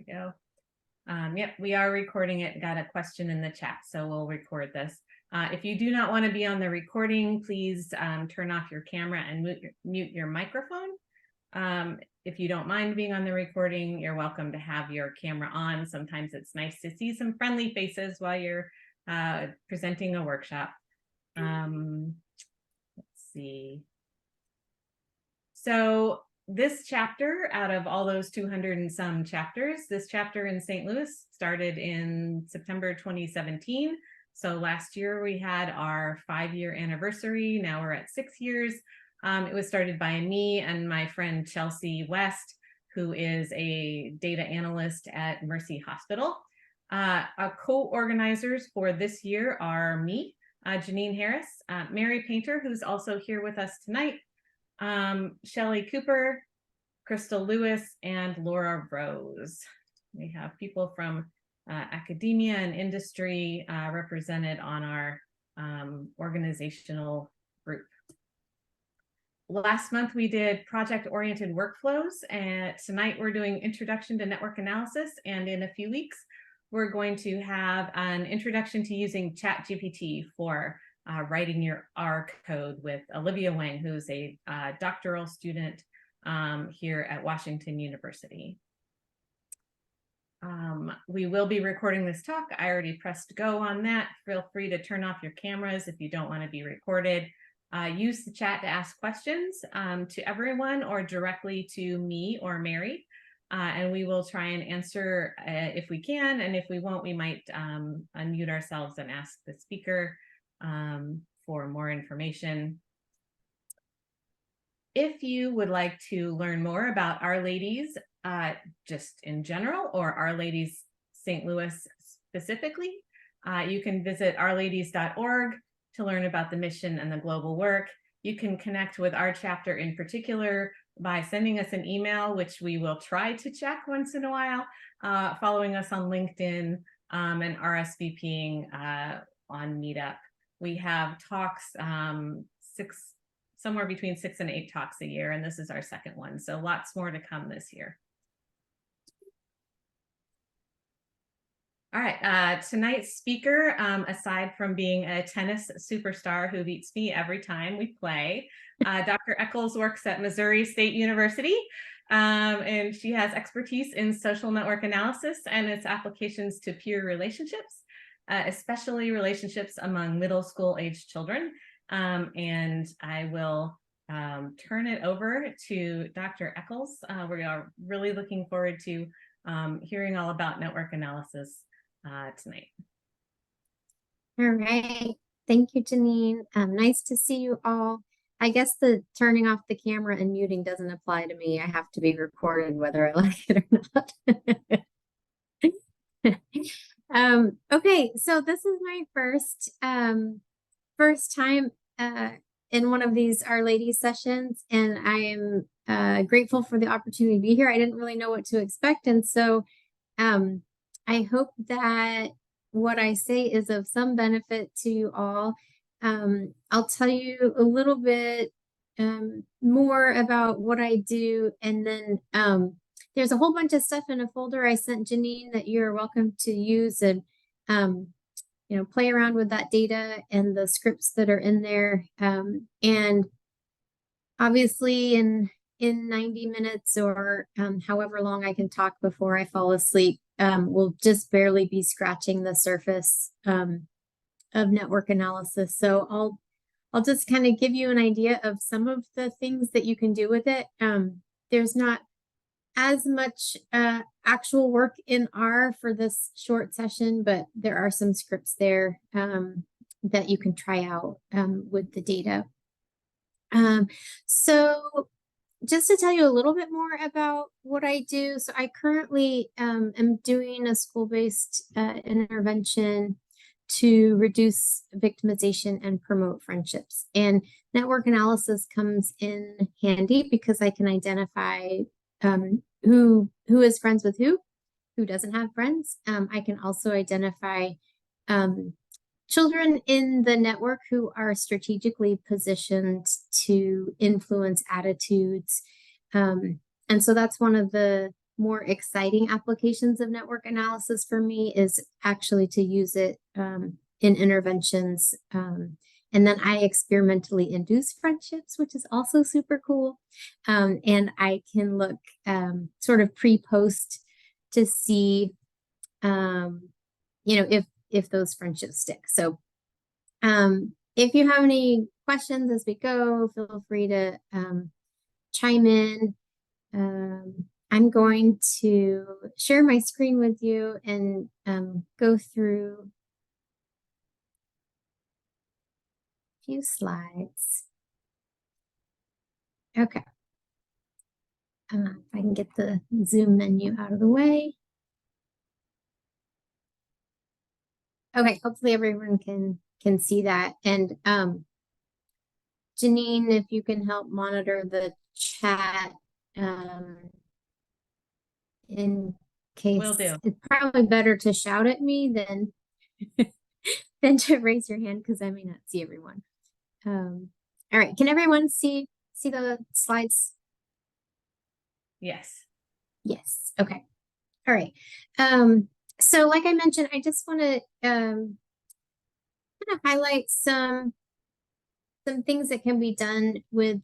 we go. Yep, we are recording it. Got a question in the chat, so we'll record this. If you do not want to be on the recording, please turn off your camera and mute your microphone. If you don't mind being on the recording, you're welcome to have your camera on. Sometimes it's nice to see some friendly faces while you're presenting a workshop. Let's see. So this chapter, out of all those 200 and some chapters, this chapter in St. Louis started in September 2017. So last year we had our 5-year anniversary. Now we're at 6 years. It was started by me and my friend Chelsea West, who is a data analyst at Mercy Hospital. Our co-organizers for this year are me, Janine Harris, Mary Painter, who's also here with us tonight, Shelley Cooper, Crystal Lewis, and Laura Rose. We have people from academia and industry represented on our organizational group. Last month we did project-oriented workflows, and tonight we're doing introduction to network analysis, and in a few weeks we're going to have an introduction to using ChatGPT for writing your R code with Olivia Wang, who's a doctoral student here at Washington University. We will be recording this talk. I already pressed go on that. Feel free to turn off your cameras if you don't want to be recorded. Use the chat to ask questions to everyone or directly to me or Mary, and we will try and answer if we can, and if we won't, we might unmute ourselves and ask the speaker for more information. If you would like to learn more about Our Ladies just in general, or Our Ladies St. Louis specifically, you can visit ourladies.org to learn about the mission and the global work. You can connect with our chapter in particular by sending us an email, which we will try to check once in a while, following us on LinkedIn, and RSVPing on Meetup. We have talks, somewhere between 6 and 8 talks a year, and this is our second one, so lots more to come this year. All right, tonight's speaker, aside from being a tennis superstar who beats me every time we play, Dr. Echols works at Missouri State University, and she has expertise in social network analysis and its applications to peer relationships, especially relationships among middle school age children. And I will turn it over to Dr. Echols. We are really looking forward to hearing all about network analysis tonight. All right. Thank you, Janine. Nice to see you all. I guess the turning off the camera and muting doesn't apply to me. I have to be recorded whether I like it or not. Okay, so this is my first time in one of these Our Ladies sessions, and I am grateful for the opportunity to be here. I didn't really know what to expect, and so I hope that what I say is of some benefit to you all. I'll tell you a little bit more about what I do, and then there's a whole bunch of stuff in a folder I sent Janine that you're welcome to use and you know, play around with that data and the scripts that are in there. And obviously in 90 minutes or however long I can talk before I fall asleep, we'll just barely be scratching the surface of network analysis. So I'll just kind of give you an idea of some of the things that you can do with it. There's not as much actual work in R for this short session, but there are some scripts there that you can try out with the data. So just to tell you a little bit more about what I do. So I currently am doing a school-based intervention to reduce victimization and promote friendships. And network analysis comes in handy because I can identify who is friends with who doesn't have friends. I can also identify children in the network who are strategically positioned to influence attitudes. And so that's one of the more exciting applications of network analysis for me is actually to use it in interventions. And then I experimentally induce friendships, which is also super cool. And I can look sort of pre-post to see, if those friendships stick. So if you have any questions as we go, feel free to chime in. I'm going to share my screen with you and go through a few slides. Okay. If I can get the Zoom menu out of the way. Okay, hopefully everyone can see that. And Janine, if you can help monitor the chat in case. Will do. It's probably better to shout at me than than to raise your hand because I may not see everyone. All right, can everyone see the slides? Yes. Yes. Okay. All right. So like I mentioned, I just want to kind of highlight some things that can be done with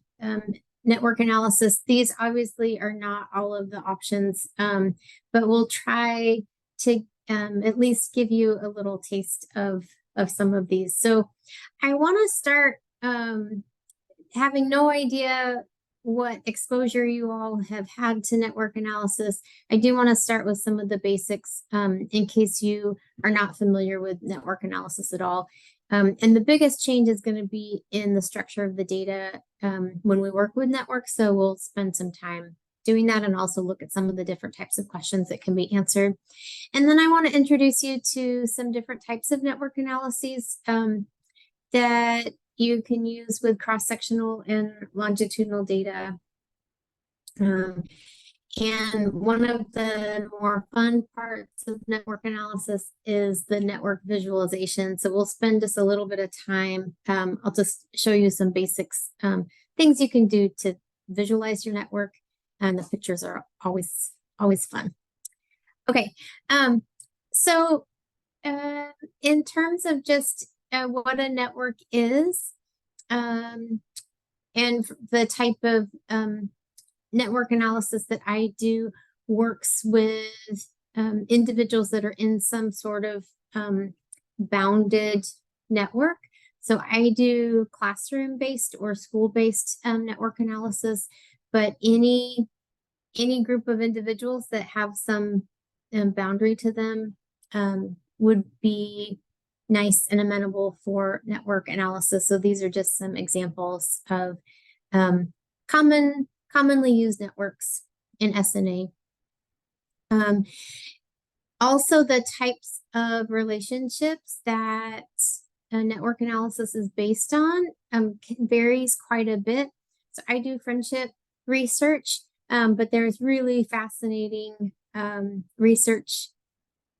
network analysis. These obviously are not all of the options, but we'll try to at least give you a little taste of some of these. So I want to start having no idea what exposure you all have had to network analysis. I do want to start with some of the basics in case you are not familiar with network analysis at all. And the biggest change is going to be in the structure of the data when we work with networks. So we'll spend some time doing that and also look at some of the different types of questions that can be answered. And then I want to introduce you to some different types of network analyses that you can use with cross-sectional and longitudinal data. And one of the more fun parts of network analysis is the network visualization. So we'll spend just a little bit of time. I'll just show you some basics, things you can do to visualize your network. And the pictures are always fun. Okay, so in terms of just what a network is, and the type of network analysis that I do works with individuals that are in some sort of bounded network. So I do classroom-based or school-based network analysis, but any group of individuals that have some boundary to them would be nice and amenable for network analysis. So these are just some examples of commonly used networks in SNA. Also, the types of relationships that network analysis is based on varies quite a bit. So I do friendship research, but there's really fascinating research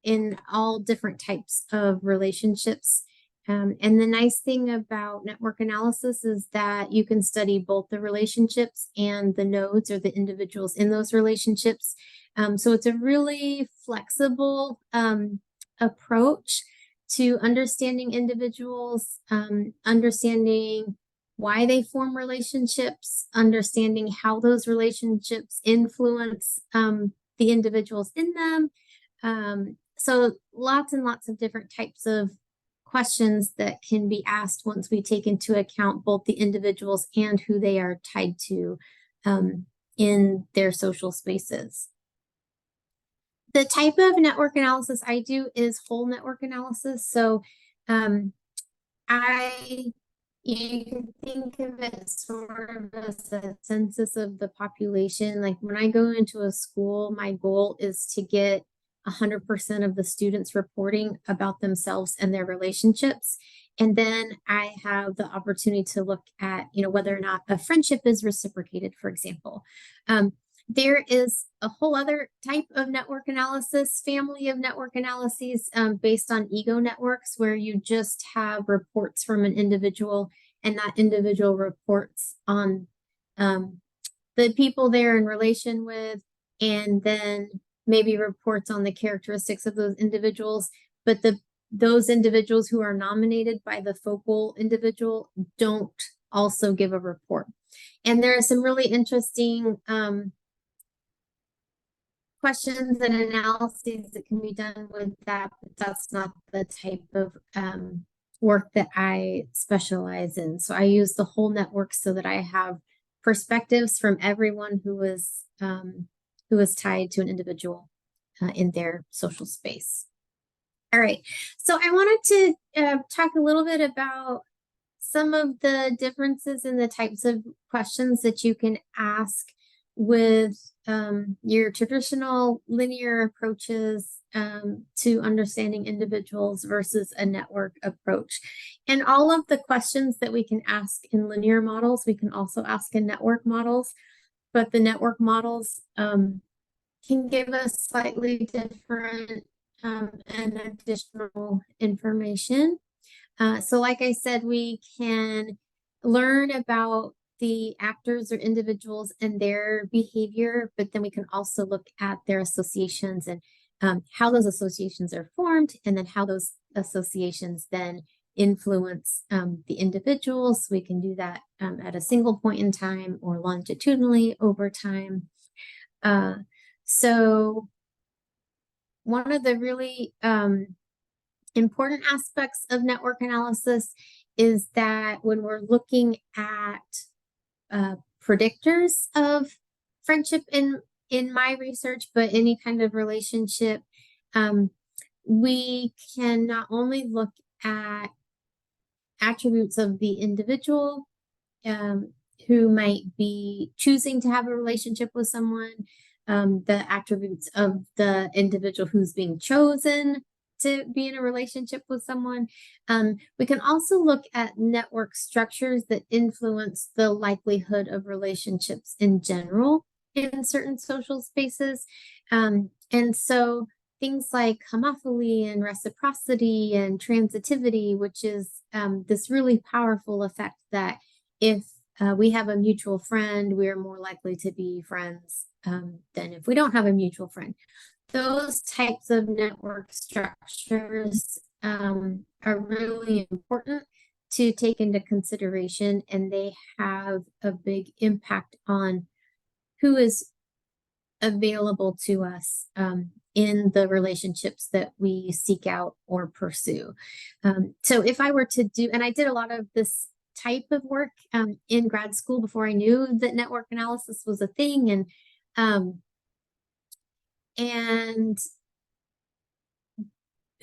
in all different types of relationships. And the nice thing about network analysis is that you can study both the relationships and the nodes or the individuals in those relationships. So it's a really flexible approach to understanding individuals, understanding why they form relationships, understanding how those relationships influence the individuals in them. So lots and lots of different types of questions that can be asked once we take into account both the individuals and who they are tied to in their social spaces. The type of network analysis I do is whole network analysis. So you can think of it sort of as a census of the population. Like when I go into a school, my goal is to get 100% of the students reporting about themselves and their relationships. And then I have the opportunity to look at, whether or not a friendship is reciprocated, for example. There is a whole other type of network analysis, family of network analyses based on ego networks, where you just have reports from an individual and that individual reports on the people they're in relation with, and then maybe reports on the characteristics of those individuals, but those individuals who are nominated by the focal individual don't also give a report. And there are some really interesting questions and analyses that can be done with that, but that's not the type of work that I specialize in. So I use the whole network so that I have perspectives from everyone who is tied to an individual in their social space. All right, so I wanted to talk a little bit about some of the differences in the types of questions that you can ask with your traditional linear approaches to understanding individuals versus a network approach. And all of the questions that we can ask in linear models, we can also ask in network models, but the network models can give us slightly different and additional information. So like I said, we can learn about the actors or individuals and their behavior, but then we can also look at their associations and how those associations are formed, and then how those associations then influence the individuals. We can do that at a single point in time or longitudinally over time. So one of the really important aspects of network analysis is that when we're looking at predictors of friendship in my research, but any kind of relationship, we can not only look at attributes of the individual who might be choosing to have a relationship with someone, the attributes of the individual who's being chosen to be in a relationship with someone. We can also look at network structures that influence the likelihood of relationships in general in certain social spaces. And so things like homophily and reciprocity and transitivity, which is this really powerful effect that if we have a mutual friend, we're more likely to be friends than if we don't have a mutual friend. Those types of network structures are really important to take into consideration, and they have a big impact on who is available to us in the relationships that we seek out or pursue. So if I were to do, and I did a lot of this type of work in grad school before I knew that network analysis was a thing, and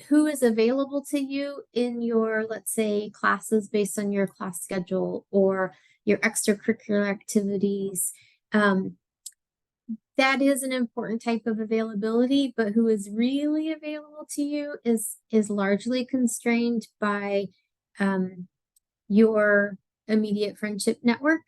who is available to you in your, let's say, classes based on your class schedule or your extracurricular activities. That is an important type of availability, but who is really available to you is largely constrained by your immediate friendship network.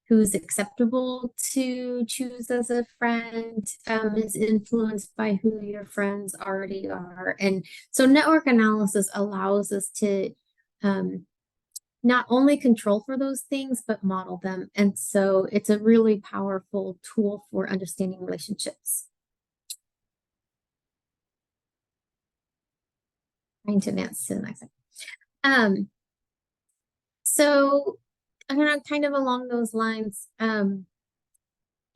Who's acceptable to choose as a friend is influenced by who your friends already are. And so network analysis allows us to not only control for those things, but model them. And so it's a really powerful tool for understanding relationships. Trying to advance to the next one. So kind of along those lines, you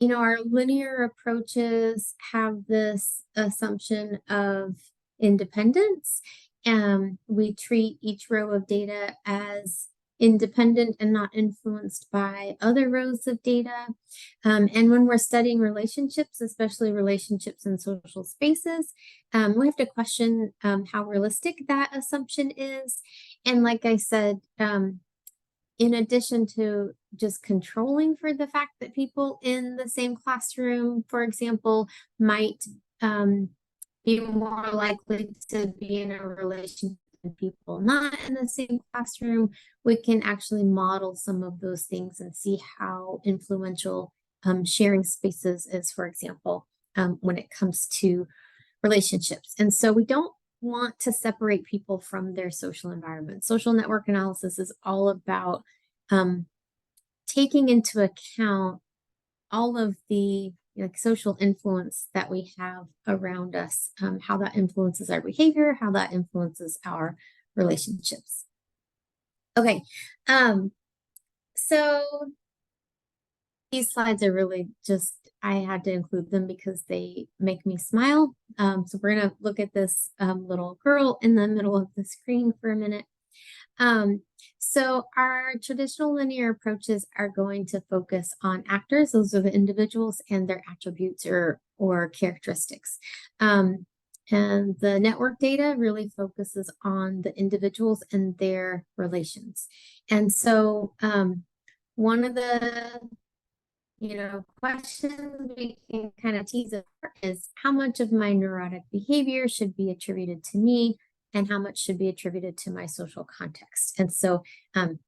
know, our linear approaches have this assumption of independence. We treat each row of data as independent and not influenced by other rows of data. And when we're studying relationships, especially relationships in social spaces, we have to question how realistic that assumption is. And like I said, in addition to just controlling for the fact that people in the same classroom, for example, might be more likely to be in a relationship than people not in the same classroom, we can actually model some of those things and see how influential sharing spaces is, for example, when it comes to relationships. And so we don't want to separate people from their social environment. Social network analysis is all about taking into account all of the like social influence that we have around us, how that influences our behavior, how that influences our relationships. Okay, so these slides are really just, I had to include them because they make me smile. So we're gonna look at this little girl in the middle of the screen for a minute. So our traditional linear approaches are going to focus on actors. Those are the individuals and their attributes or characteristics. And the network data really focuses on the individuals and their relations. And so one of the questions we can kind of tease apart is how much of my neurotic behavior should be attributed to me and how much should be attributed to my social context. And so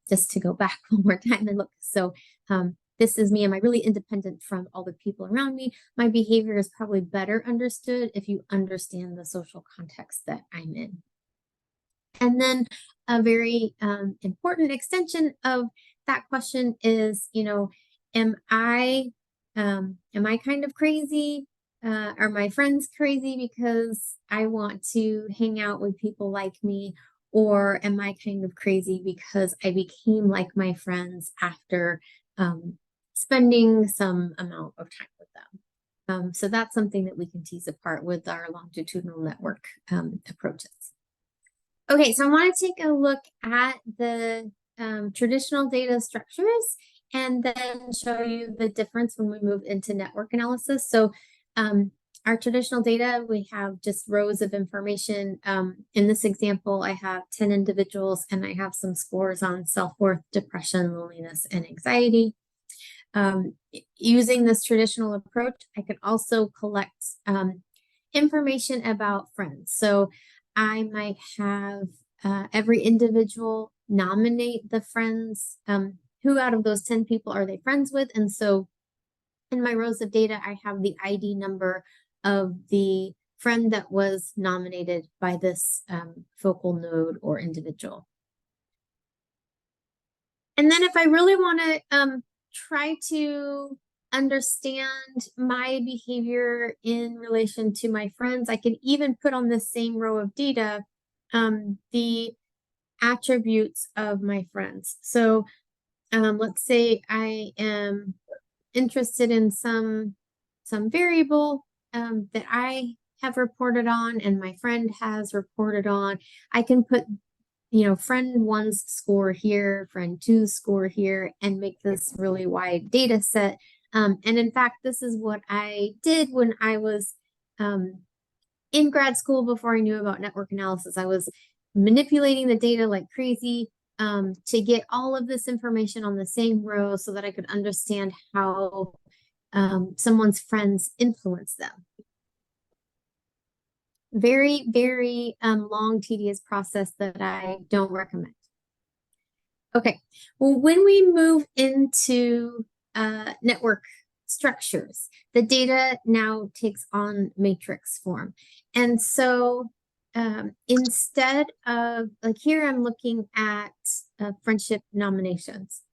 just to go back one more time and look, so this is me. Am I really independent from all the people around me? My behavior is probably better understood if you understand the social context that I'm in. And then a very important extension of that question is, am I kind of crazy? Are my friends crazy because I want to hang out with people like me? Or am I kind of crazy because I became like my friends after spending some amount of time with them? So that's something that we can tease apart with our longitudinal network approaches. Okay, so I want to take a look at the traditional data structures and then show you the difference when we move into network analysis. So our traditional data, we have just rows of information. In this example, I have 10 individuals and I have some scores on self-worth, depression, loneliness, and anxiety. Using this traditional approach, I could also collect information about friends. So I might have every individual nominate the friends. Who out of those 10 people are they friends with? And so in my rows of data, I have the ID number of the friend that was nominated by this focal node or individual. And then if I really want to try to understand my behavior in relation to my friends, I can even put on the same row of data the attributes of my friends. So let's say I am interested in some variable that I have reported on and my friend has reported on. I can put friend one's score here, friend two's score here, and make this really wide data set. And in fact, this is what I did when I was in grad school before I knew about network analysis. I was manipulating the data like crazy to get all of this information on the same row so that I could understand how someone's friends influence them. Very, very long, tedious process that I don't recommend. Okay, well, when we move into network structures, the data now takes on matrix form. And so instead of, like here, I'm looking at friendship nominations.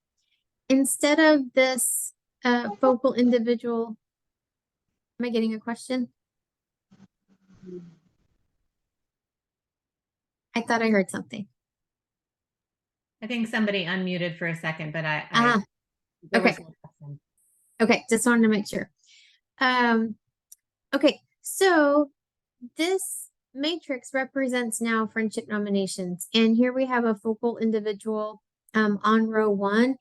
Instead of this focal individual, am I getting a question? I thought I heard something. I think somebody unmuted for a second, but okay. Okay, just wanted to make sure. Okay, so this matrix represents now friendship nominations. And here we have a focal individual on row 1.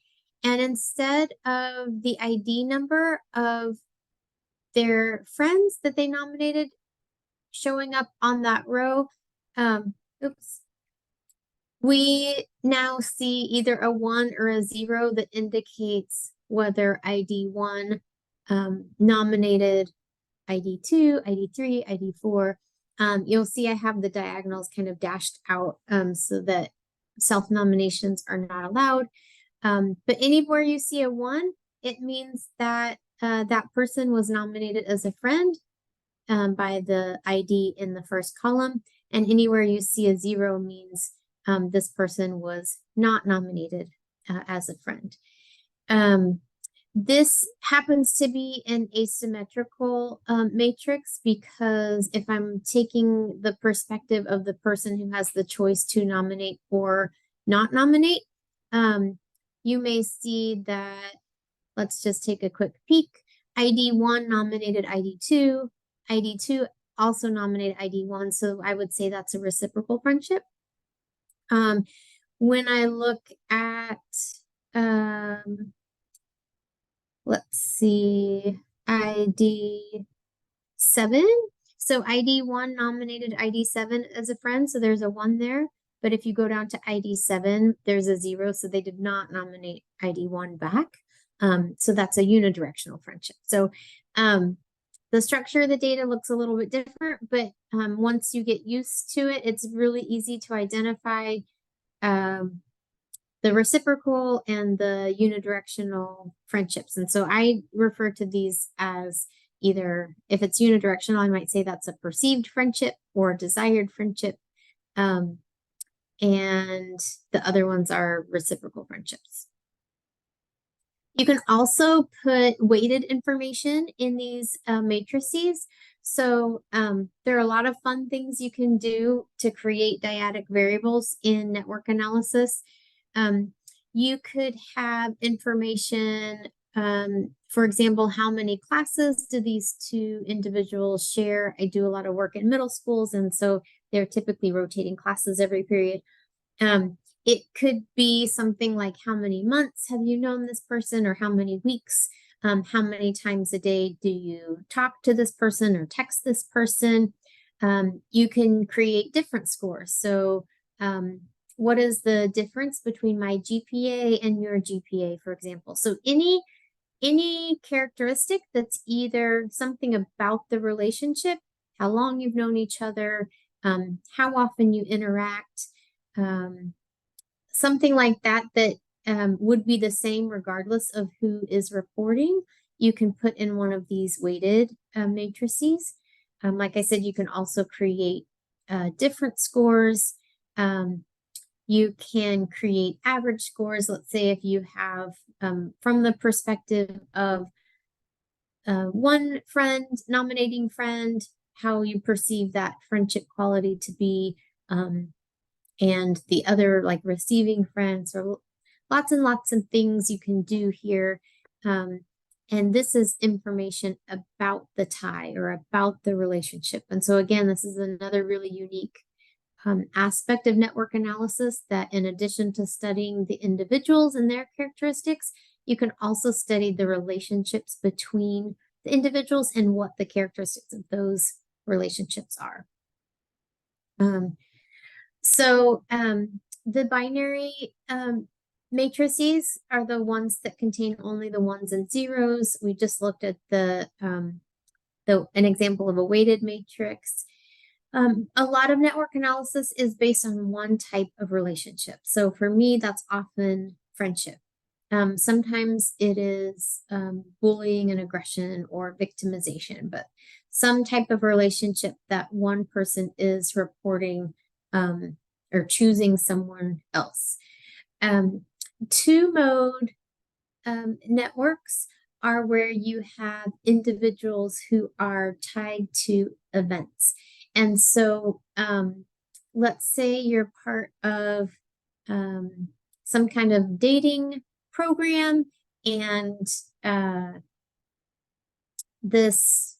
And instead of the ID number of their friends that they nominated showing up on that row, we now see either a 1 or a 0 that indicates whether ID 1 nominated ID 2, ID 3, ID 4. You'll see I have the diagonals kind of dashed out so that self-nominations are not allowed. But anywhere you see a 1, it means that that person was nominated as a friend by the ID in the first column. And anywhere you see a 0 means this person was not nominated as a friend. This happens to be an asymmetrical matrix because if I'm taking the perspective of the person who has the choice to nominate or not nominate, you may see that, let's just take a quick peek. ID1 nominated ID2, ID2 also nominated ID1, so I would say that's a reciprocal friendship. When I look at let's see, ID7. So ID1 nominated ID7 as a friend, so there's a 1 there. But if you go down to ID7, there's a 0, so they did not nominate ID1 back. So that's a unidirectional friendship. So the structure of the data looks a little bit different, but once you get used to it, it's really easy to identify the reciprocal and the unidirectional friendships. And so I refer to these as either, if it's unidirectional, I might say that's a perceived friendship or a desired friendship. And the other ones are reciprocal friendships. You can also put weighted information in these matrices. So there are a lot of fun things you can do to create dyadic variables in network analysis. You could have information, for example, how many classes do these two individuals share? I do a lot of work in middle schools, and so they're typically rotating classes every period. It could be something like how many months have you known this person, or how many weeks, how many times a day do you talk to this person or text this person? You can create different scores. So what is the difference between my GPA and your GPA, for example? So any characteristic that's either something about the relationship, how long you've known each other, how often you interact, something like that would be the same regardless of who is reporting, you can put in one of these weighted matrices. Like I said, you can also create different scores. You can create average scores. Let's say if you have, from the perspective of one friend nominating friend, how you perceive that friendship quality to be, and the other, like receiving friends, or lots and lots of things you can do here. And this is information about the tie or about the relationship. And so again, this is another really unique aspect of network analysis, that in addition to studying the individuals and their characteristics, you can also study the relationships between the individuals and what the characteristics of those relationships are. So the binary matrices are the ones that contain only the ones and zeros. We just looked at an example of a weighted matrix. A lot of network analysis is based on one type of relationship. So for me, that's often friendship. Sometimes it is bullying and aggression or victimization, but some type of relationship that one person is reporting or choosing someone else. Two-mode networks are where you have individuals who are tied to events. And so let's say you're part of some kind of dating program, and this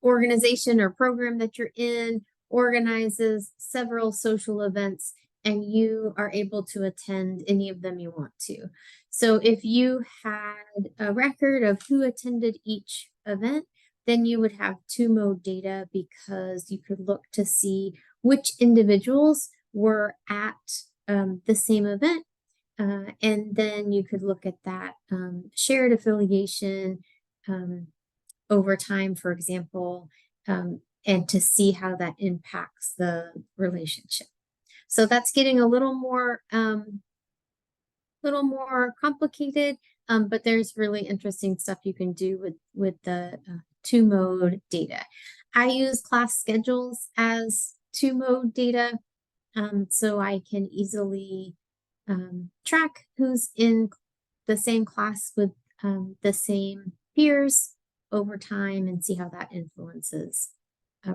organization or program that you're in organizes several social events, and you are able to attend any of them you want to. So if you had a record of who attended each event, then you would have two-mode data, because you could look to see which individuals were at the same event. And then you could look at that shared affiliation over time, for example, and to see how that impacts the relationship. So that's getting a little more complicated, but there's really interesting stuff you can do with the two-mode data. I use class schedules as two-mode data, so I can easily track who's in the same class with the same peers over time and see how that influences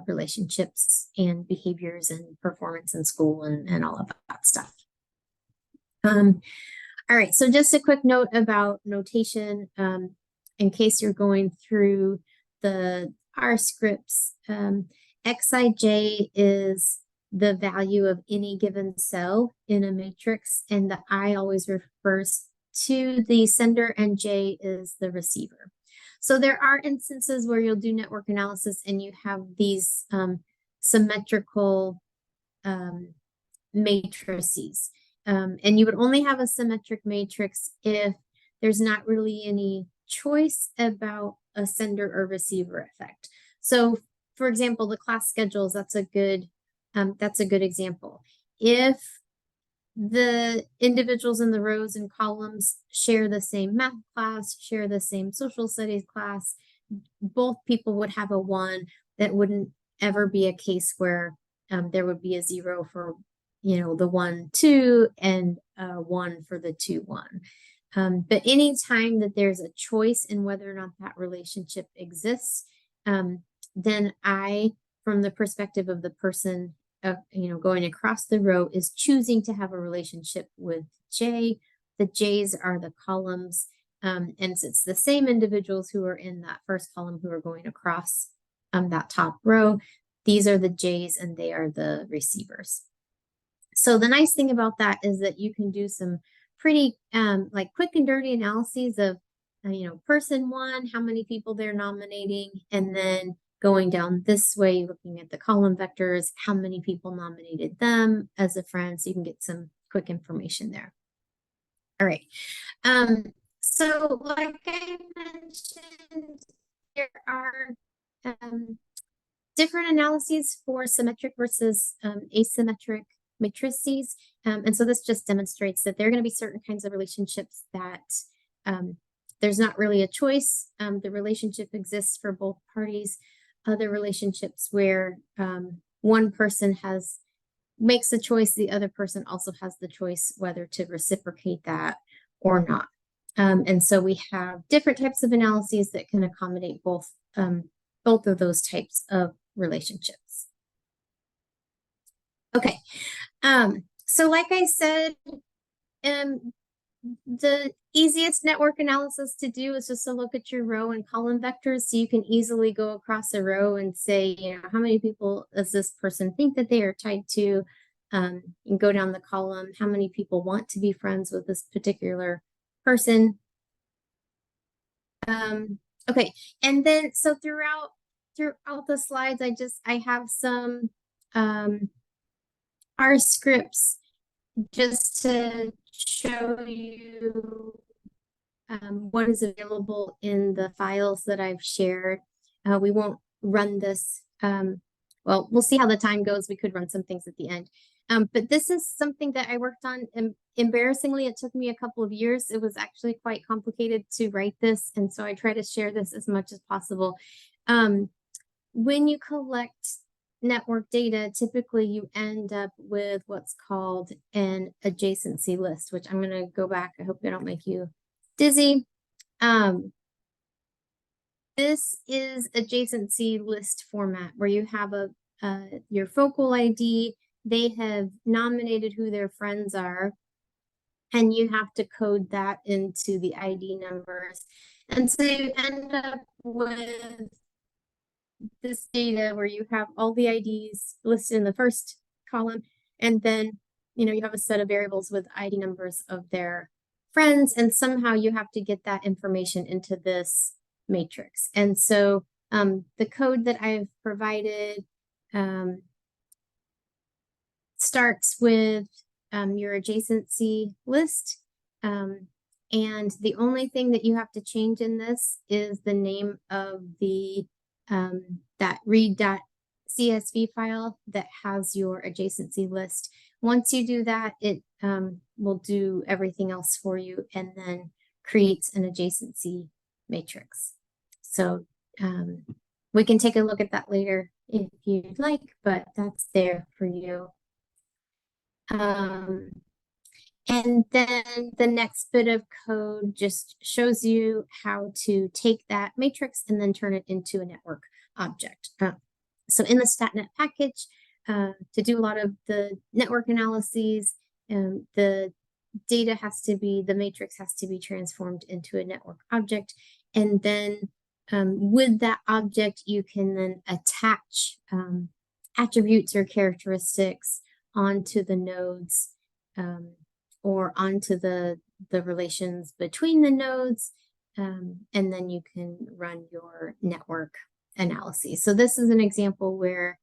relationships and behaviors and performance in school and all of that stuff. All right, so just a quick note about notation, in case you're going through the R scripts. Xij is the value of any given cell in a matrix, and the I always refers to the sender, and J is the receiver. So there are instances where you'll do network analysis and you have these symmetrical matrices. And you would only have a symmetric matrix if there's not really any choice about a sender or receiver effect. So, for example, the class schedules, that's a good example. If the individuals in the rows and columns share the same math class, share the same social studies class, both people would have a 1. That wouldn't ever be a case where there would be a 0 for, you know, the 1, 2 and 1 for the 2, 1. But anytime that there's a choice in whether or not that relationship exists, then I, from the perspective of the person going across the row, is choosing to have a relationship with J. The J's are the columns, and it's the same individuals who are in that first column who are going across that top row. These are the J's and they are the receivers. So the nice thing about that is that you can do some pretty like quick and dirty analyses of person 1, how many people they're nominating, and then going down this way, looking at the column vectors, how many people nominated them as a friend, so you can get some quick information there. All right. So like I mentioned, there are different analyses for symmetric versus asymmetric matrices. And so this just demonstrates that there are going to be certain kinds of relationships that there's not really a choice. The relationship exists for both parties. Other relationships where one person makes the choice, the other person also has the choice whether to reciprocate that or not. And so we have different types of analyses that can accommodate both of those types of relationships. Okay, so like I said, the easiest network analysis to do is just to look at your row and column vectors, so you can easily go across a row and say, how many people does this person think that they are tied to, and go down the column, how many people want to be friends with this particular person. Okay, and then so throughout the slides, I have some R scripts just to show you what is available in the files that I've shared. We won't run this. Well, we'll see how the time goes. We could run some things at the end. But this is something that I worked on. And embarrassingly, it took me a couple of years. It was actually quite complicated to write this. And so I try to share this as much as possible. When you collect network data, typically you end up with what's called an adjacency list, which I'm going to go back. I hope I don't make you dizzy. This is adjacency list format where you have your focal ID. They have nominated who their friends are, and you have to code that into the ID numbers. And so you end up with this data where you have all the IDs listed in the first column, and then you have a set of variables with ID numbers of their friends, and somehow you have to get that information into this matrix. And so the code that I've provided starts with your adjacency list, and the only thing that you have to change in this is the name of the that read.csv file that has your adjacency list. Once you do that, it will do everything else for you and then creates an adjacency matrix. So we can take a look at that later if you'd like, but that's there for you. And then the next bit of code just shows you how to take that matrix and then turn it into a network object. So in the StatNet package, to do a lot of the network analyses, the data has to be, the matrix has to be transformed into a network object. And then with that object, you can then attach attributes or characteristics onto the nodes or onto the relations between the nodes. And then you can run your network analysis. So this is an example where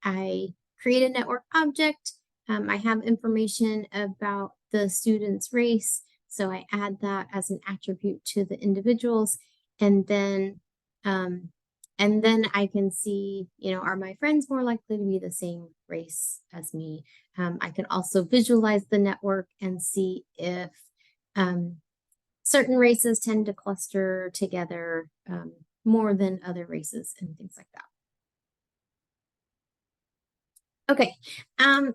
I create a network object. I have information about the student's race, so I add that as an attribute to the individuals, and then I can see, are my friends more likely to be the same race as me? I can also visualize the network and see if certain races tend to cluster together more than other races and things like that. Okay,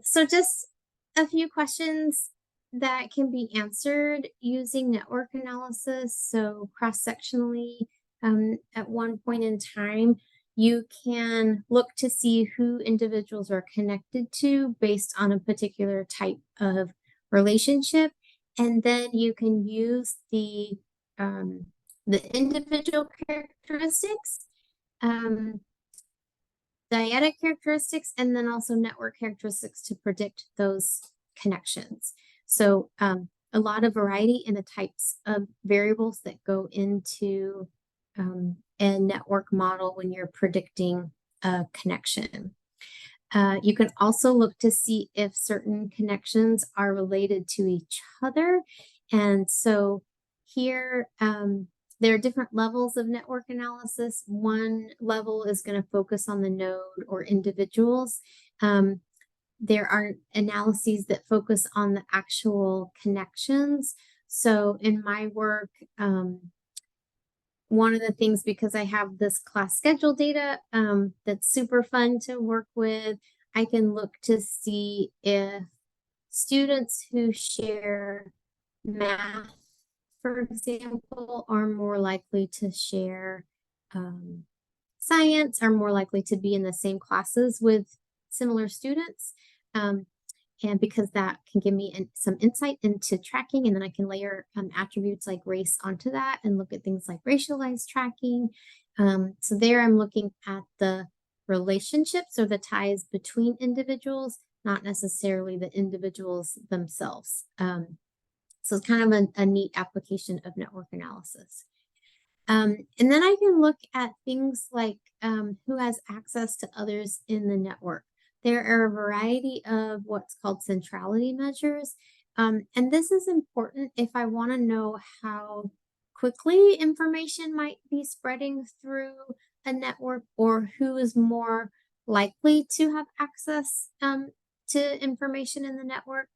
so just a few questions that can be answered using network analysis. So cross-sectionally, at one point in time, you can look to see who individuals are connected to based on a particular type of relationship. And then you can use the individual characteristics, dyadic characteristics, and then also network characteristics to predict those connections. So a lot of variety in the types of variables that go into a network model when you're predicting a connection. You can also look to see if certain connections are related to each other. And so here, there are different levels of network analysis. One level is going to focus on the node or individuals. There are analyses that focus on the actual connections. So in my work, one of the things, because I have this class schedule data that's super fun to work with, I can look to see if students who share math, for example, are more likely to share science, are more likely to be in the same classes with similar students. And because that can give me some insight into tracking, and then I can layer attributes like race onto that and look at things like racialized tracking. So there I'm looking at the relationships or the ties between individuals, not necessarily the individuals themselves. So it's kind of a neat application of network analysis. And then I can look at things like who has access to others in the network. There are a variety of what's called centrality measures. And this is important if I want to know how quickly information might be spreading through a network, or who is more likely to have access to information in the network.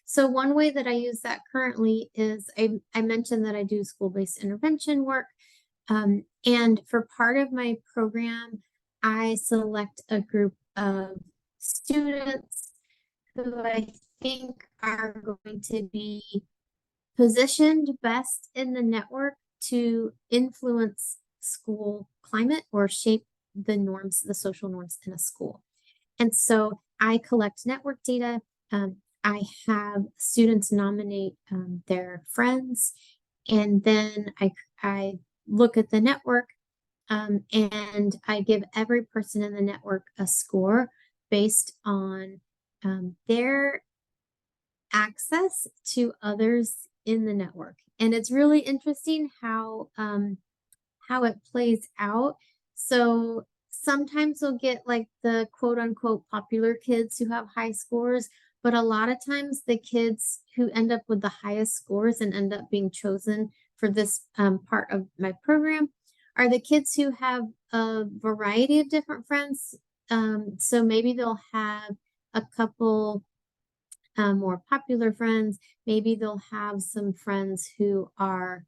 So one way that I use that currently is I mentioned that I do school-based intervention work. And for part of my program, I select a group of students who I think are going to be positioned best in the network to influence school climate or shape the norms, the social norms in a school. And so I collect network data. I have students nominate their friends, and then I look at the network and I give every person in the network a score based on their access to others in the network. And it's really interesting how it plays out. So sometimes we'll get like the quote unquote popular kids who have high scores, but a lot of times the kids who end up with the highest scores and end up being chosen for this part of my program are the kids who have a variety of different friends. So maybe they'll have a couple more popular friends. Maybe they'll have some friends who are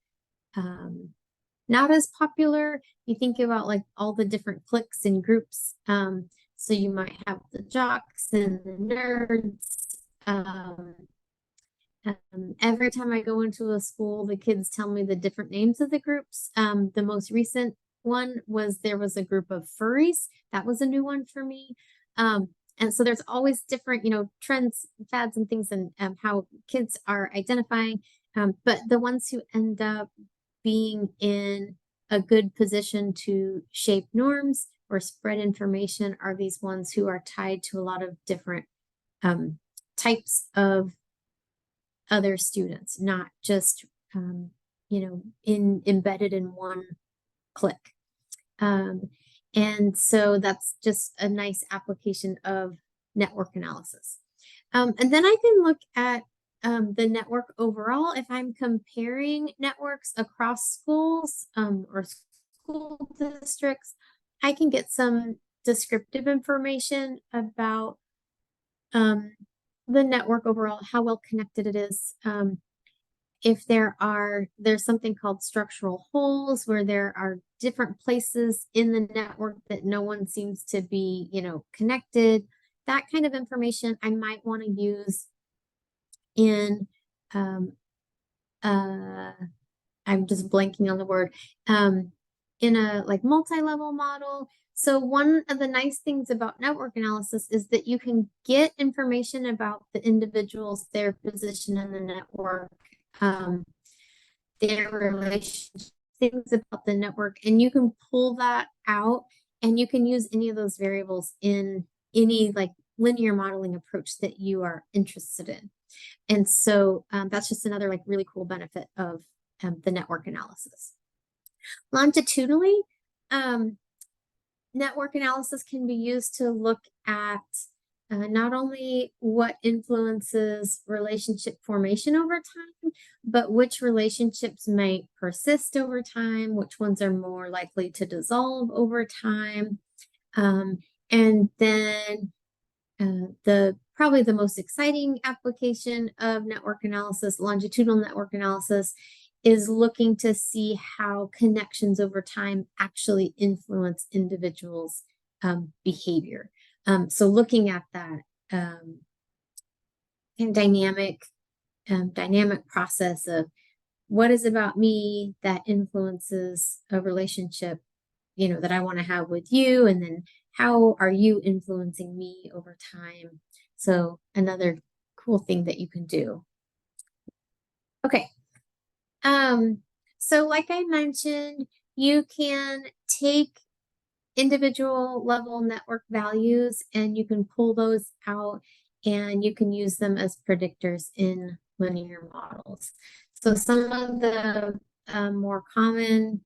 not as popular. You think about like all the different cliques and groups. So you might have the jocks and the nerds. Every time I go into a school, the kids tell me the different names of the groups. The most recent one was there was a group of furries. That was a new one for me. And so there's always different, trends, fads, and things, and how kids are identifying. But the ones who end up being in a good position to shape norms or spread information are these ones who are tied to a lot of different types of other students, not just embedded in one clique. And so that's just a nice application of network analysis. And then I can look at the network overall. If I'm comparing networks across schools or school districts, I can get some descriptive information about the network overall, how well connected it is. If there's something called structural holes where there are different places in the network that no one seems to be, connected. That kind of information I might want to use in, I'm just blanking on the word, in a like multi-level model. So one of the nice things about network analysis is that you can get information about the individuals, their position in the network, their relationship, things about the network, and you can pull that out and you can use any of those variables in any like linear modeling approach that you are interested in. And so that's just another like really cool benefit of the network analysis. Longitudinally, network analysis can be used to look at not only what influences relationship formation over time, but which relationships might persist over time, which ones are more likely to dissolve over time. And then probably the most exciting application of network analysis, longitudinal network analysis, is looking to see how connections over time actually influence individuals' behavior. So looking at that dynamic process of what is about me that influences a relationship, that I want to have with you, and then how are you influencing me over time? So another cool thing that you can do. Okay. So like I mentioned, you can take individual level network values and you can pull those out and you can use them as predictors in linear models. So some of the more common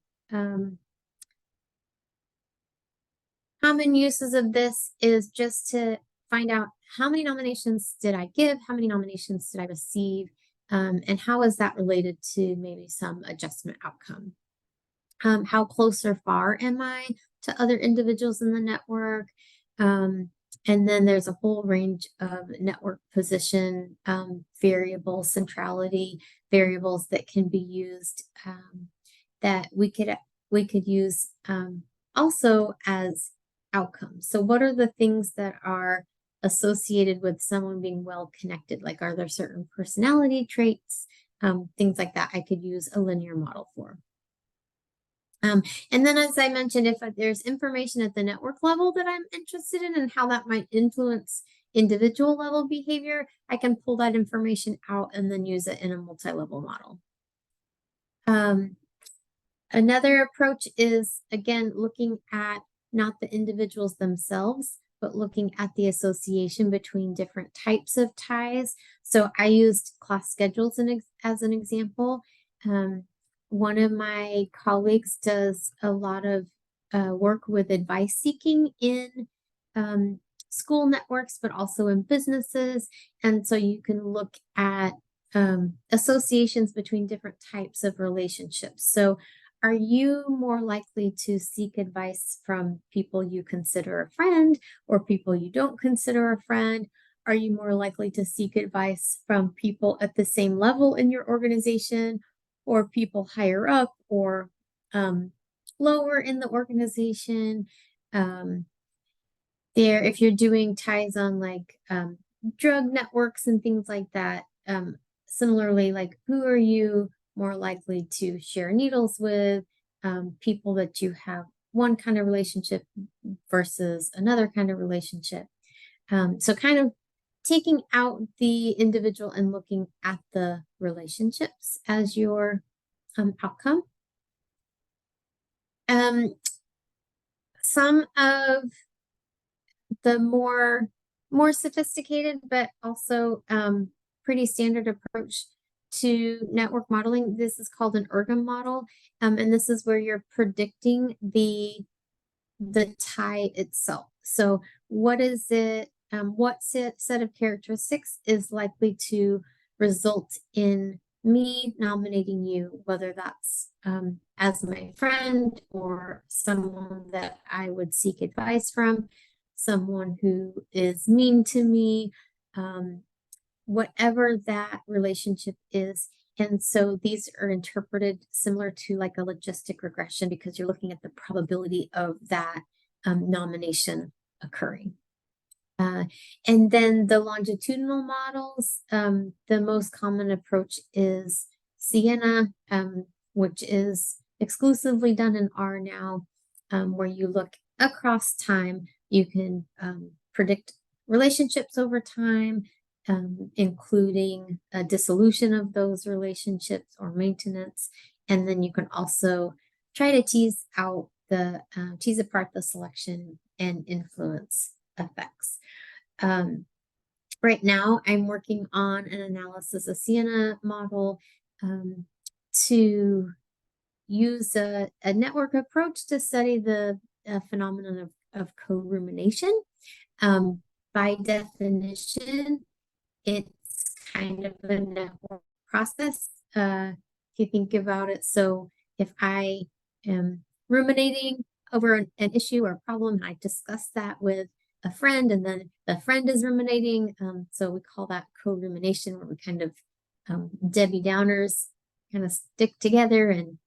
uses of this is just to find out how many nominations did I give, how many nominations did I receive, and how is that related to maybe some adjustment outcome. How close or far am I to other individuals in the network? And then there's a whole range of network position variables, centrality variables that can be used that we could use also as outcomes. So what are the things that are associated with someone being well connected? Like, are there certain personality traits, things like that I could use a linear model for. And then, as I mentioned, if there's information at the network level that I'm interested in and how that might influence individual level behavior, I can pull that information out and then use it in a multi-level model. Another approach is, again, looking at not the individuals themselves, but looking at the association between different types of ties. So I used class schedules as an example. One of my colleagues does a lot of work with advice seeking in school networks, but also in businesses. And so you can look at associations between different types of relationships. So are you more likely to seek advice from people you consider a friend or people you don't consider a friend? Are you more likely to seek advice from people at the same level in your organization or people higher up or lower in the organization? If you're doing ties on like drug networks and things like that, similarly, like who are you more likely to share needles with? People that you have one kind of relationship versus another kind of relationship. So kind of taking out the individual and looking at the relationships as your outcome. Some of the more sophisticated, but also pretty standard approach to network modeling. This is called an ergom model, and this is where you're predicting the tie itself. So what is it? What set of characteristics is likely to result in me nominating you, whether that's as my friend or someone that I would seek advice from, someone who is mean to me, whatever that relationship is. And so these are interpreted similar to like a logistic regression because you're looking at the probability of that nomination occurring. And then the longitudinal models, the most common approach is Sienna, which is exclusively done in R now, where you look across time. You can predict relationships over time, including a dissolution of those relationships or maintenance. And then you can also try to tease apart the selection and influence effects. Right now, I'm working on an analysis, a Sienna model, to use a network approach to study the phenomenon of co-rumination. By definition, it's kind of a network process, if you think about it. So if I am ruminating over an issue or problem, and I discuss that with a friend, and then the friend is ruminating, so we call that co-rumination, where we kind of Debbie Downers kind of stick together and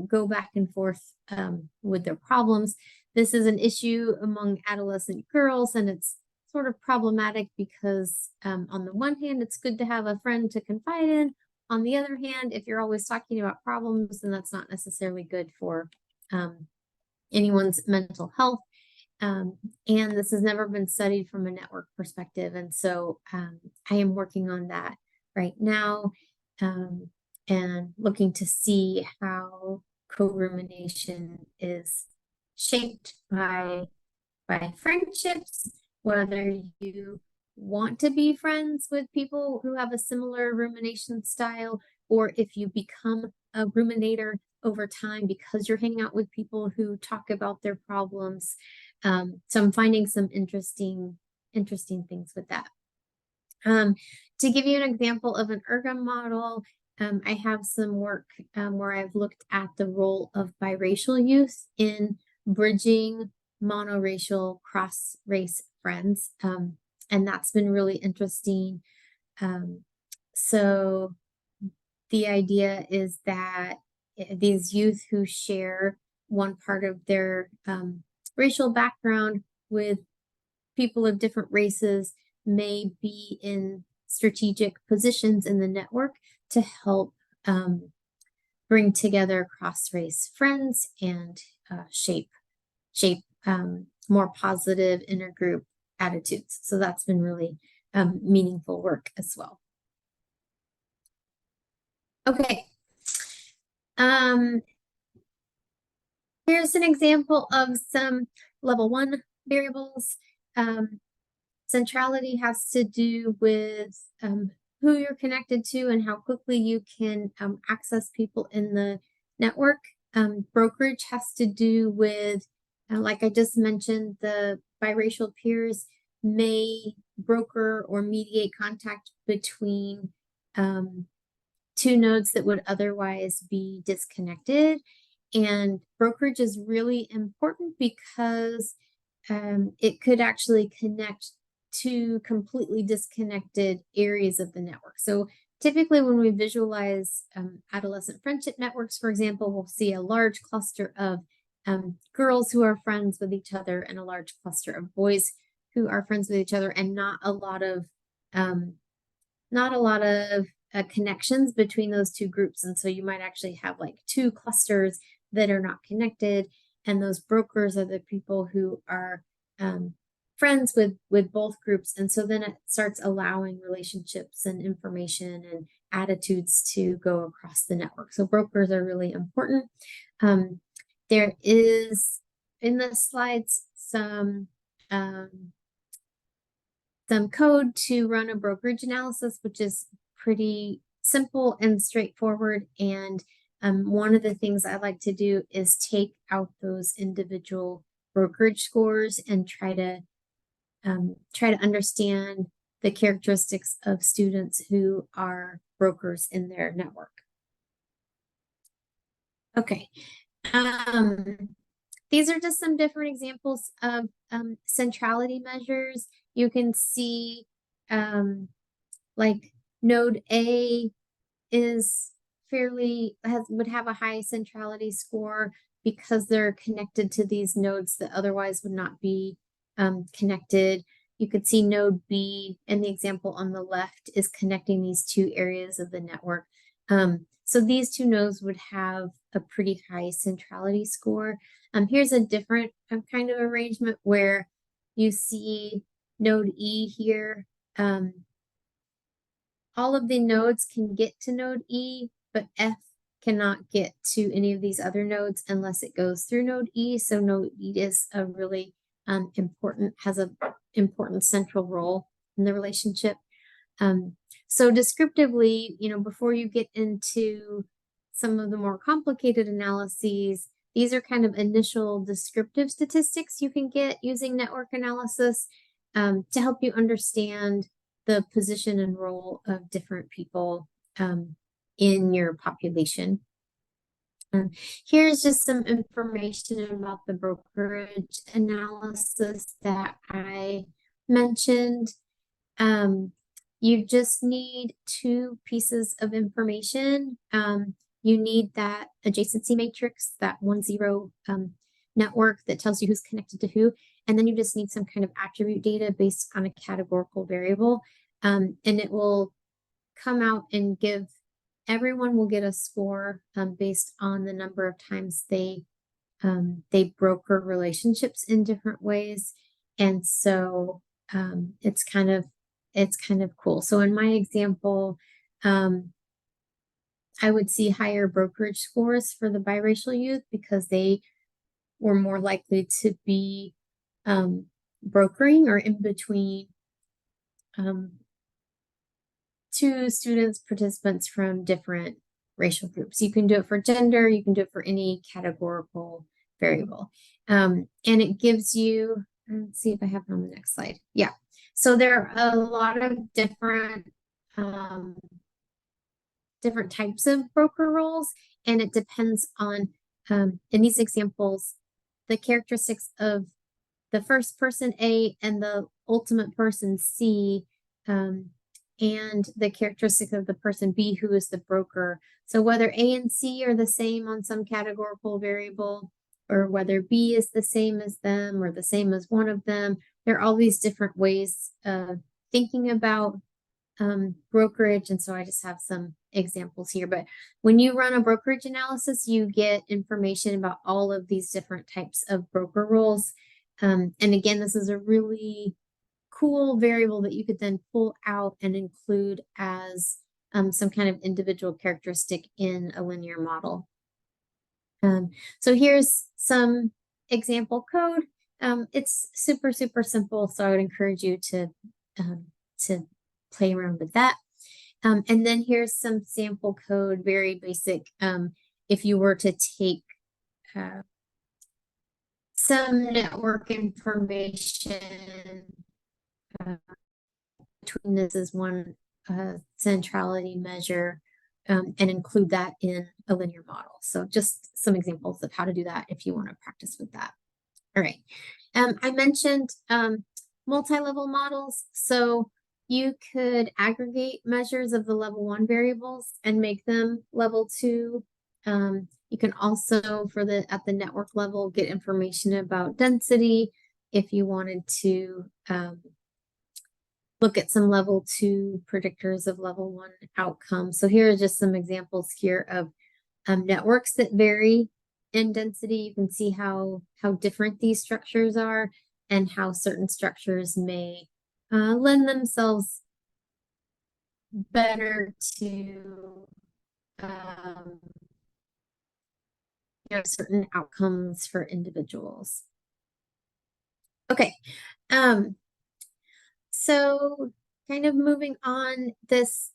go back and forth with their problems. This is an issue among adolescent girls, and it's sort of problematic because on the one hand, it's good to have a friend to confide in. On the other hand, if you're always talking about problems, then that's not necessarily good for anyone's mental health. And this has never been studied from a network perspective. And so I am working on that right now, and looking to see how co-rumination is shaped by friendships, whether you want to be friends with people who have a similar rumination style, or if you become a ruminator over time because you're hanging out with people who talk about their problems. So I'm finding some interesting things with that. To give you an example of an ergom model, I have some work where I've looked at the role of biracial youth in bridging monoracial cross-race friends, and that's been really interesting. So the idea is that these youth who share one part of their racial background with people of different races may be in strategic positions in the network to help bring together cross-race friends and shape more positive intergroup attitudes. So that's been really meaningful work as well. Okay. Here's an example of some level 1 variables. Centrality has to do with who you're connected to and how quickly you can access people in the network. Brokerage has to do with, like I just mentioned, the biracial peers may broker or mediate contact between two nodes that would otherwise be disconnected. And brokerage is really important because it could actually connect two completely disconnected areas of the network. So typically when we visualize adolescent friendship networks, for example, we'll see a large cluster of girls who are friends with each other and a large cluster of boys who are friends with each other, and not a lot of connections between those two groups. And so you might actually have like two clusters that are not connected. And those brokers are the people who are friends with both groups. And so then it starts allowing relationships and information and attitudes to go across the network. So brokers are really important. There is in the slides some code to run a brokerage analysis, which is pretty simple and straightforward. And one of the things I like to do is take out those individual brokerage scores and try to understand the characteristics of students who are brokers in their network. Okay. These are just some different examples of centrality measures. You can see like node A is would have a high centrality score because they're connected to these nodes that otherwise would not be connected. You could see node B in the example on the left is connecting these two areas of the network. So these two nodes would have a pretty high centrality score. Here's a different kind of arrangement where you see node E here. All of the nodes can get to node E, but F cannot get to any of these other nodes unless it goes through node E. So node E is a really has an important central role in the relationship. So descriptively, before you get into some of the more complicated analyses, these are kind of initial descriptive statistics you can get using network analysis to help you understand the position and role of different people in your population. Here's just some information about the brokerage analysis that I mentioned. You just need two pieces of information. You need that adjacency matrix, that 1-0 network that tells you who's connected to who. And then you just need some kind of attribute data based on a categorical variable. And it will come out and everyone will get a score based on the number of times they broker relationships in different ways. And so it's kind of cool. So in my example, I would see higher brokerage scores for the biracial youth because they were more likely to be brokering or in between two participants from different racial groups. You can do it for gender, you can do it for any categorical variable. And it gives you, let's see if I have it on the next slide. Yeah. So there are a lot of different types of broker roles, and it depends on, in these examples, the characteristics of the first person A and the ultimate person C, and the characteristic of the person B who is the broker. So whether A and C are the same on some categorical variable, or whether B is the same as them or the same as one of them, there are all these different ways of thinking about brokerage. And so I just have some examples here. But when you run a brokerage analysis, you get information about all of these different types of broker roles. And again, this is a really cool variable that you could then pull out and include as some kind of individual characteristic in a linear model. So here's some example code. It's super, super simple. So I would encourage you to play around with that. And then here's some sample code, very basic. If you were to take some network information between this is one centrality measure and include that in a linear model. So just some examples of how to do that if you want to practice with that. All right. I mentioned multi-level models. So you could aggregate measures of the level 1 variables and make them level 2. You can also, at the network level, get information about density if you wanted to look at some level 2 predictors of level 1 outcomes. So here are just some examples here of networks that vary in density. You can see how different these structures are and how certain structures may lend themselves better to certain outcomes for individuals. Okay, so kind of moving on, this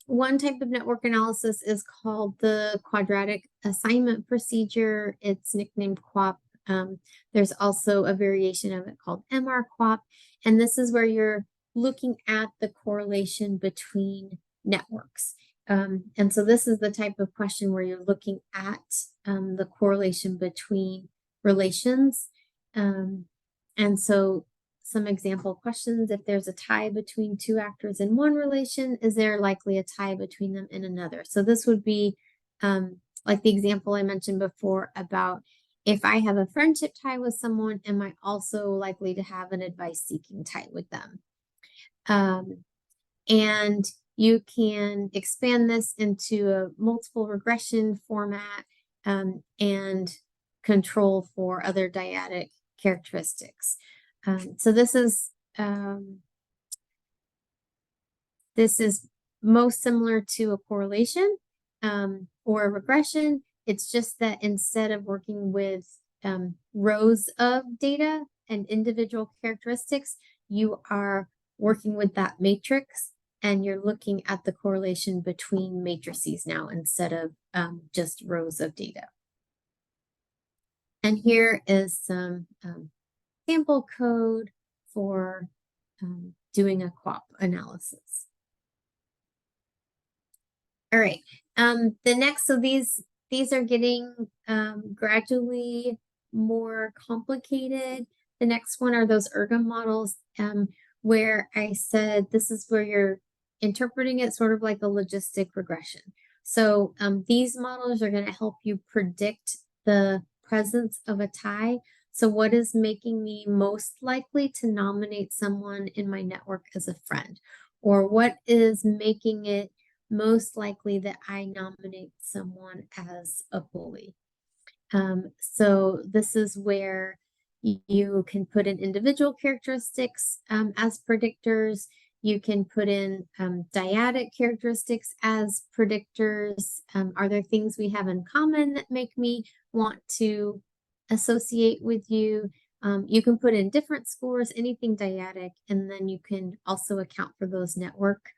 one type of network analysis is called the quadratic assignment procedure. It's nicknamed QUAP. There's also a variation of it called MR-QUAP, and this is where you're looking at the correlation between networks. And so this is the type of question where you're looking at the correlation between relations. And so some example questions: if there's a tie between two actors in one relation, is there likely a tie between them in another? So this would be like the example I mentioned before about, if I have a friendship tie with someone, am I also likely to have an advice-seeking tie with them? And you can expand this into a multiple regression format and control for other dyadic characteristics. So this is most similar to a correlation or a regression. It's just that instead of working with rows of data and individual characteristics, you are working with that matrix, and you're looking at the correlation between matrices now instead of just rows of data. And here is some sample code for doing a QUAP analysis. All right, the next, so these are getting gradually more complicated. The next one are those ergon models, where I said this is where you're interpreting it sort of like a logistic regression. So these models are going to help you predict the presence of a tie. So what is making me most likely to nominate someone in my network as a friend? Or what is making it most likely that I nominate someone as a bully? So this is where you can put in individual characteristics as predictors. You can put in dyadic characteristics as predictors. Are there things we have in common that make me want to associate with you? You can put in different scores, anything dyadic, and then you can also account for those network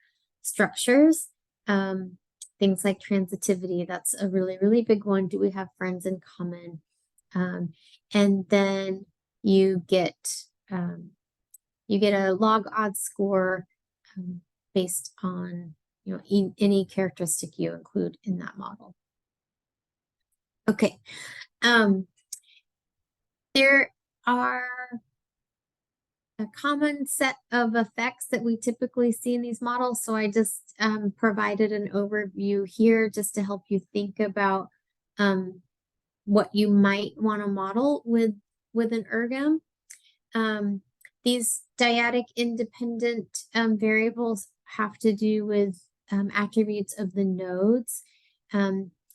structures. Things like transitivity, that's a really, really big one. Do we have friends in common? And then you get a log odds score based on any characteristic you include in that model. Okay, there are a common set of effects that we typically see in these models. So I just provided an overview here just to help you think about what you might want to model with an ergon. These dyadic independent variables have to do with attributes of the nodes.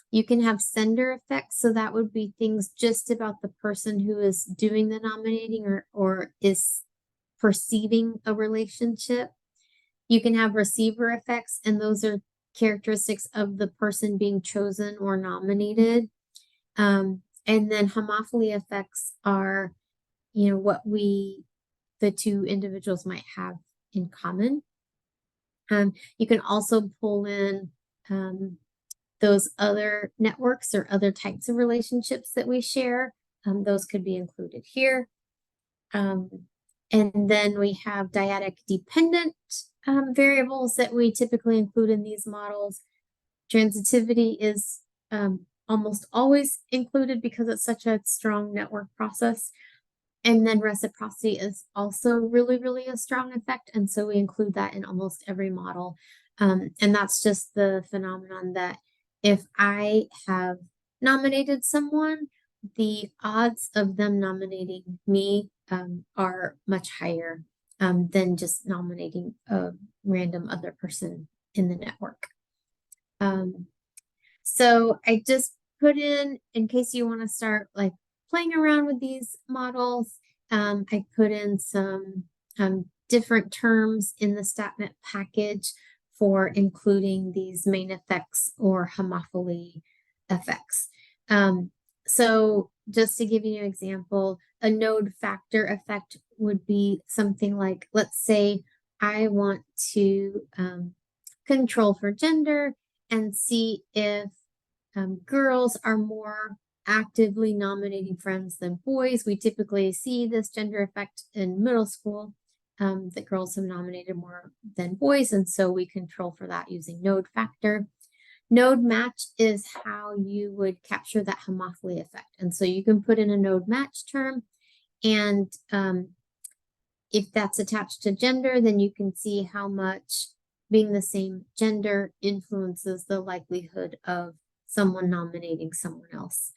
You can have sender effects, so that would be things just about the person who is doing the nominating or is perceiving a relationship. You can have receiver effects, and those are characteristics of the person being chosen or nominated. And then homophily effects are, what the two individuals might have in common. You can also pull in those other networks or other types of relationships that we share. Those could be included here. And then we have dyadic dependent variables that we typically include in these models. Transitivity is almost always included because it's such a strong network process. And then reciprocity is also really, really a strong effect. And so we include that in almost every model. And that's just the phenomenon that if I have nominated someone, the odds of them nominating me are much higher than just nominating a random other person in the network. So I just put in case you want to start like playing around with these models, I put in some different terms in the StatNet package for including these main effects or homophily effects. So just to give you an example, a node factor effect would be something like, let's say I want to control for gender and see if girls are more actively nominating friends than boys. We typically see this gender effect in middle school, that girls have nominated more than boys, and so we control for that using node factor. Node match is how you would capture that homophily effect. And so you can put in a node match term, and if that's attached to gender, then you can see how much being the same gender influences the likelihood of someone nominating someone else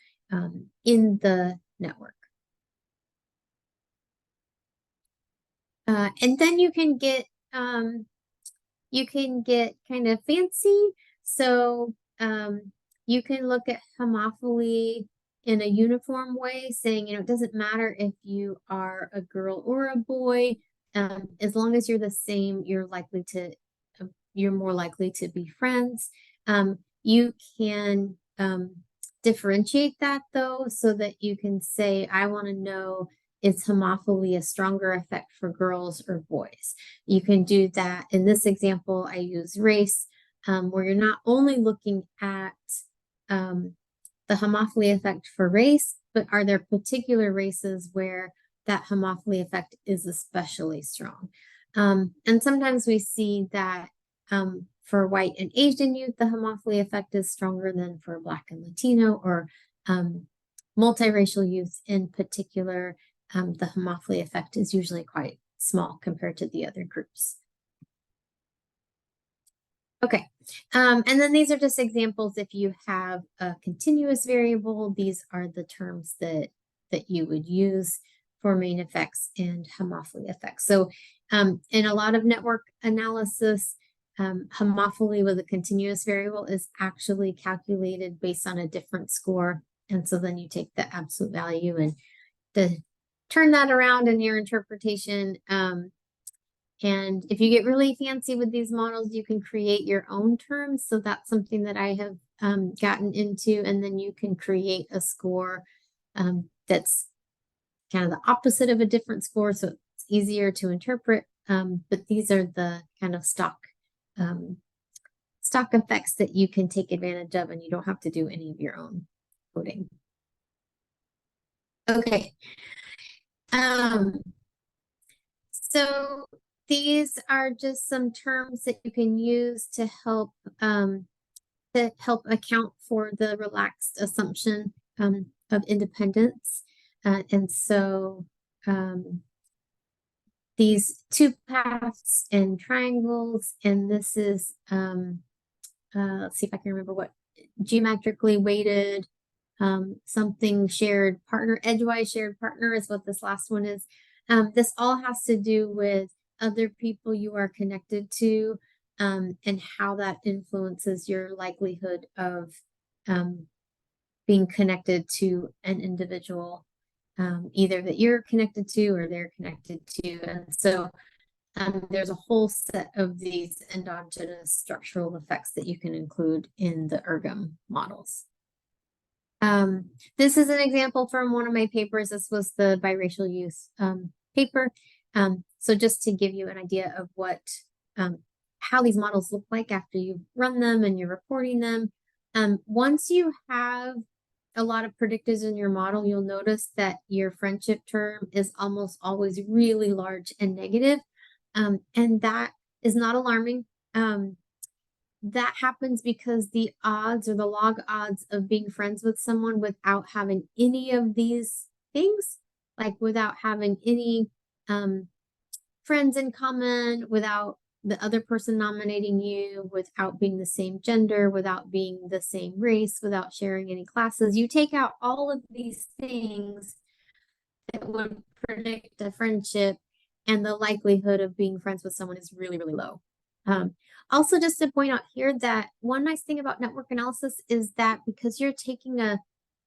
in the network. And then you can get kind of fancy. So you can look at homophily in a uniform way, saying, it doesn't matter if you are a girl or a boy, as long as you're the same, you're more likely to be friends. You can differentiate that though, so that you can say, I want to know, is homophily a stronger effect for girls or boys? You can do that. In this example, I use race, where you're not only looking at the homophily effect for race, but are there particular races where that homophily effect is especially strong? And sometimes we see that for white and Asian youth, the homophily effect is stronger than for Black and Latino, or multiracial youth in particular. The homophily effect is usually quite small compared to the other groups. Okay, and then these are just examples. If you have a continuous variable, these are the terms that you would use for main effects and homophily effects. So in a lot of network analysis, homophily with a continuous variable is actually calculated based on a different score. And so then you take the absolute value and turn that around in your interpretation. And if you get really fancy with these models, you can create your own terms. So that's something that I have gotten into. And then you can create a score that's kind of the opposite of a different score, so it's easier to interpret. But these are the kind of stock effects that you can take advantage of, and you don't have to do any of your own coding. Okay. So these are just some terms that you can use to help account for the relaxed assumption of independence. And so these two paths and triangles, and this is let's see if I can remember what geometrically weighted something shared partner, edgewise shared partner is what this last one is. This all has to do with other people you are connected to, and how that influences your likelihood of being connected to an individual, either that you're connected to or they're connected to. And so there's a whole set of these endogenous structural effects that you can include in the ergom models. This is an example from one of my papers. This was the biracial youth paper. So just to give you an idea of what how these models look like after you run them and you're reporting them. Once you have a lot of predictors in your model, you'll notice that your friendship term is almost always really large and negative. And that is not alarming. That happens because the odds, or the log odds, of being friends with someone without having any of these things, like without having any friends in common, without the other person nominating you, without being the same gender, without being the same race, without sharing any classes, you take out all of these things that would predict a friendship, and the likelihood of being friends with someone is really, really low. Also, just to point out here that one nice thing about network analysis is that because you're taking a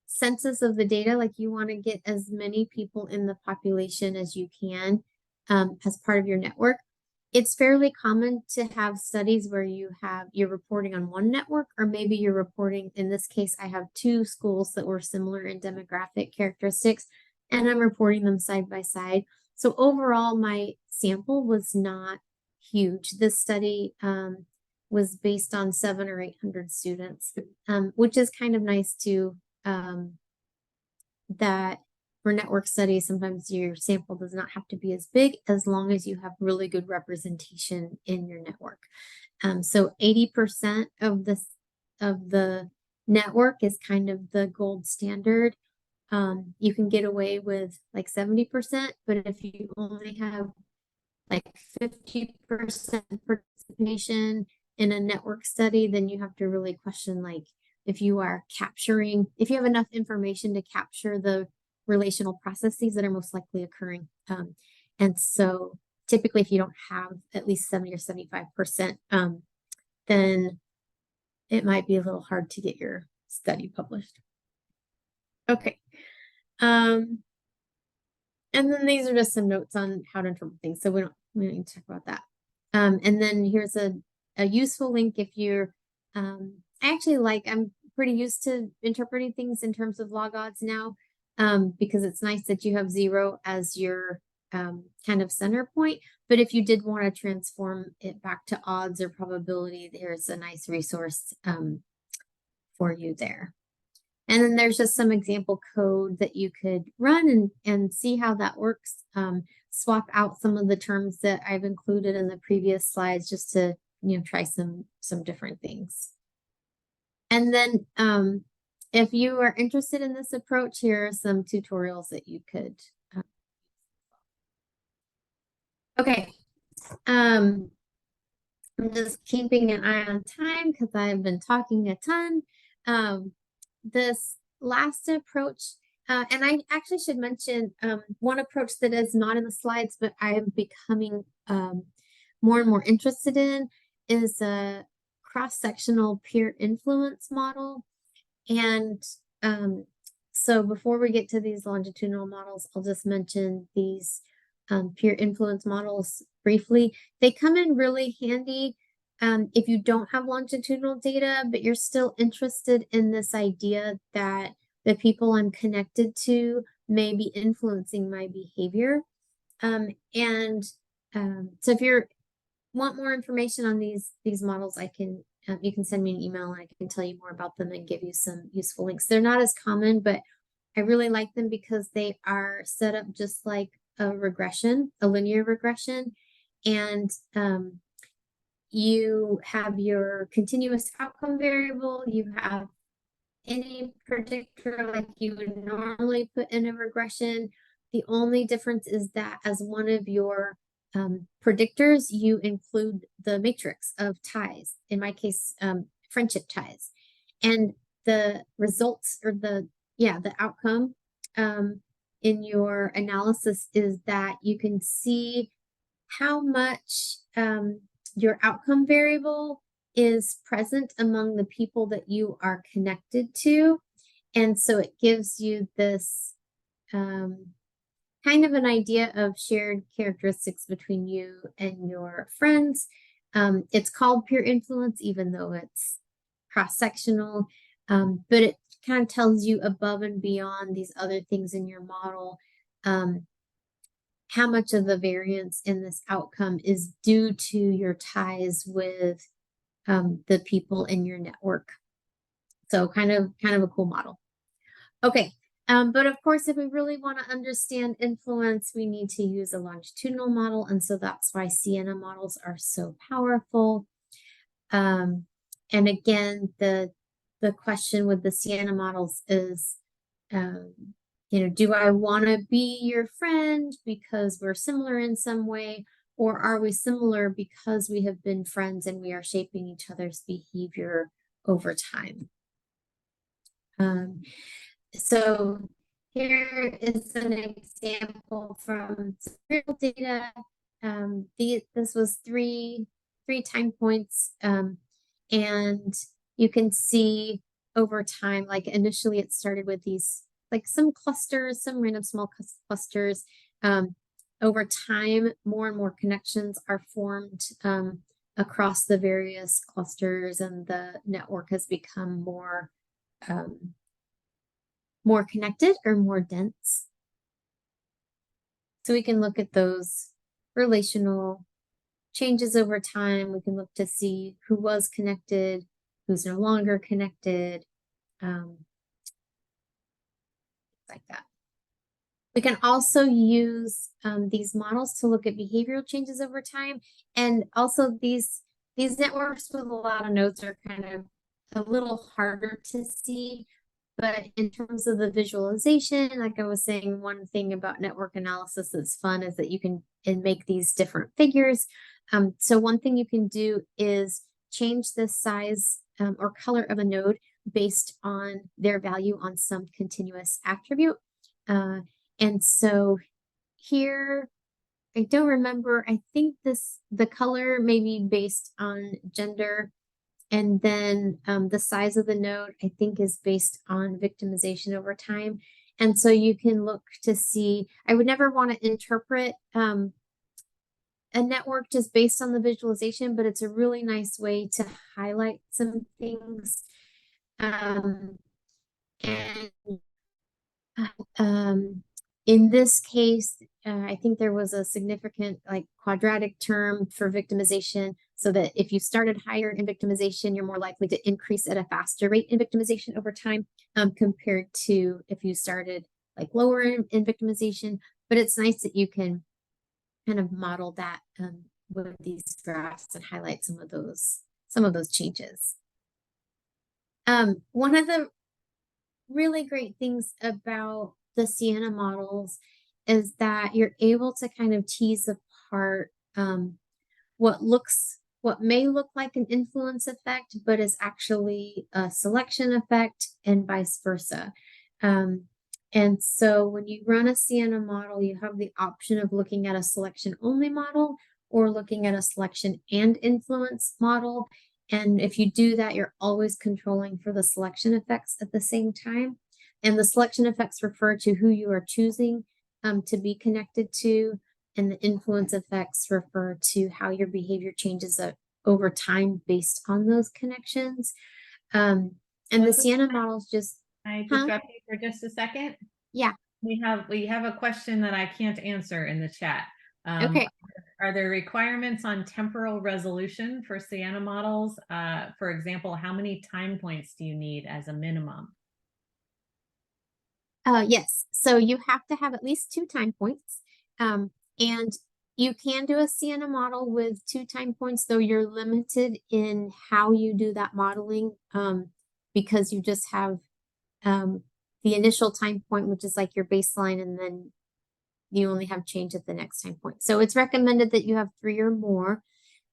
census of the data, like you want to get as many people in the population as you can as part of your network. It's fairly common to have studies where you're reporting on one network, or maybe you're reporting, in this case, I have two schools that were similar in demographic characteristics, and I'm reporting them side by side. So overall, my sample was not huge. This study was based on 700 or 800 students, which is kind of nice to that for network studies, sometimes your sample does not have to be as big as long as you have really good representation in your network. So 80% of the network is kind of the gold standard. You can get away with like 70%, but if you only have like 50% participation in a network study, then you have to really question like if you have enough information to capture the relational processes that are most likely occurring. And so typically if you don't have at least 70 or 75%, then it might be a little hard to get your study published. Okay. And then these are just some notes on how to interpret things. So we don't need to talk about that. And then here's a useful link if you're, I'm pretty used to interpreting things in terms of log odds now, because it's nice that you have 0 as your kind of center point. But if you did want to transform it back to odds or probability, there's a nice resource for you there. And then there's just some example code that you could run and see how that works. Swap out some of the terms that I've included in the previous slides just to, try some different things. And then if you are interested in this approach, here are some tutorials that you could. Okay. I'm just keeping an eye on time because I've been talking a ton. This last approach, and I actually should mention one approach that is not in the slides, but I am becoming more and more interested in is a cross-sectional peer influence model. And so before we get to these longitudinal models, I'll just mention these peer influence models briefly. They come in really handy if you don't have longitudinal data, but you're still interested in this idea that the people I'm connected to may be influencing my behavior. So if you want more information on these models, you can send me an email and I can tell you more about them and give you some useful links. They're not as common, but I really like them because they are set up just like a linear regression. And you have your continuous outcome variable, you have any predictor like you would normally put in a regression. The only difference is that as one of your predictors, you include the matrix of ties, in my case, friendship ties. And the results or the outcome in your analysis is that you can see how much your outcome variable is present among the people that you are connected to. And so it gives you this kind of an idea of shared characteristics between you and your friends. It's called peer influence, even though it's cross-sectional, but it kind of tells you above and beyond these other things in your model, how much of the variance in this outcome is due to your ties with the people in your network. So kind of a cool model. Okay. But of course, if we really want to understand influence, we need to use a longitudinal model. And so that's why Siena models are so powerful. And again, the question with the Siena models is, do I want to be your friend because we're similar in some way, or are we similar because we have been friends and we are shaping each other's behavior over time? So Here is an example from real data. This was three time points, and you can see over time, like initially it started with these like some clusters, some random small clusters. Over time, more and more connections are formed across the various clusters, and the network has become more connected or more dense. So we can look at those relational changes over time. We can look to see who was connected, who's no longer connected, like that. We can also use these models to look at behavioral changes over time. And also these networks with a lot of nodes are kind of a little harder to see. But in terms of the visualization, like I was saying, one thing about network analysis that's fun is that you can make these different figures. So one thing you can do is change the size or color of a node based on their value on some continuous attribute. And so here, I don't remember, I think the color may be based on gender. And then the size of the node, I think, is based on victimization over time. And so you can look to see, I would never want to interpret a network just based on the visualization, but it's a really nice way to highlight some things. And in this case, I think there was a significant like quadratic term for victimization, so that if you started higher in victimization, you're more likely to increase at a faster rate in victimization over time, compared to if you started like lower in victimization. But it's nice that you can kind of model that with these graphs and highlight some of those changes. One of the really great things about the Sienna models is that you're able to kind of tease apart what may look like an influence effect, but is actually a selection effect, and vice versa. And so when you run a Sienna model, you have the option of looking at a selection only model or looking at a selection and influence model. And if you do that, you're always controlling for the selection effects at the same time. And the selection effects refer to who you are choosing to be connected to, and the influence effects refer to how your behavior changes over time based on those connections. And the Sienna models just... I disrupt you for just a second? Yeah. We have a question that I can't answer in the chat. Okay. Are there requirements on temporal resolution for Sienna models? For example, how many time points do you need as a minimum? Yes. So you have to have at least 2 time points. And you can do a Sienna model with 2 time points, though you're limited in how you do that modeling, because you just have the initial time point, which is like your baseline, and then you only have change at the next time point. So it's recommended that you have 3 or more.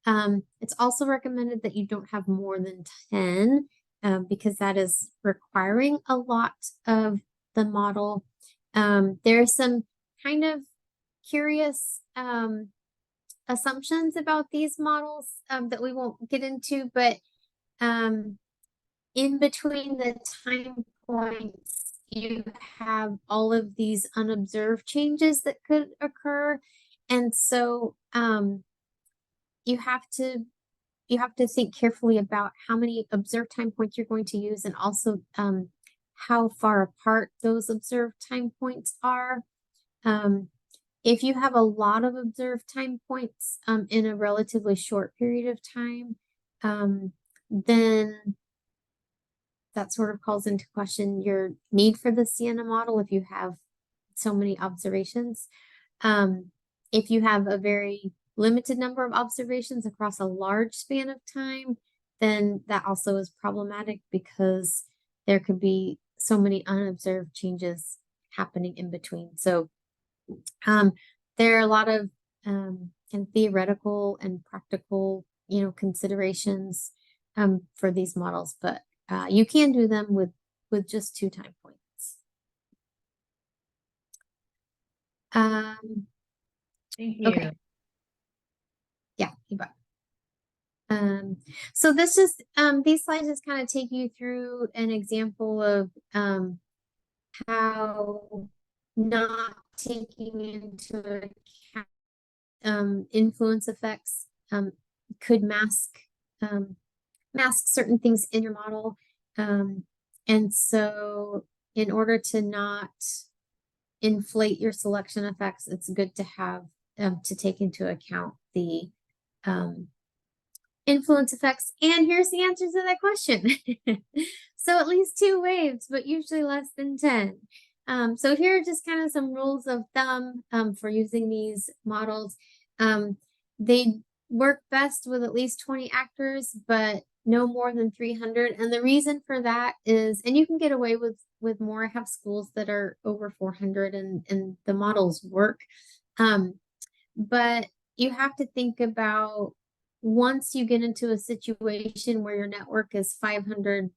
It's also recommended that you don't have more than 10, because that is requiring a lot of the model. There are some kind of curious assumptions about these models that we won't get into, but in between the time points, you have all of these unobserved changes that could occur. And so you have to think carefully about how many observed time points you're going to use, and also how far apart those observed time points are. If you have a lot of observed time points in a relatively short period of time, then that sort of calls into question your need for the Sienna model if you have so many observations. If you have a very limited number of observations across a large span of time, then that also is problematic, because there could be so many unobserved changes happening in between. So there are a lot of and theoretical and practical, considerations for these models, but you can do them with just 2 time points. Thank you. Okay. Yeah, you bet. So this just these slides just kind of take you through an example of how not taking into account influence effects could mask certain things in your model. And so in order to not inflate your selection effects, it's good to have to take into account the influence effects. And here's the answer to that question. So at least 2 waves, but usually less than 10. So here are just kind of some rules of thumb for using these models. They work best with at least 20 actors, but no more than 300. And the reason for that is, and you can get away with more. I have schools that are over 400 and the models work. But you have to think about once you get into a situation where your network is 500,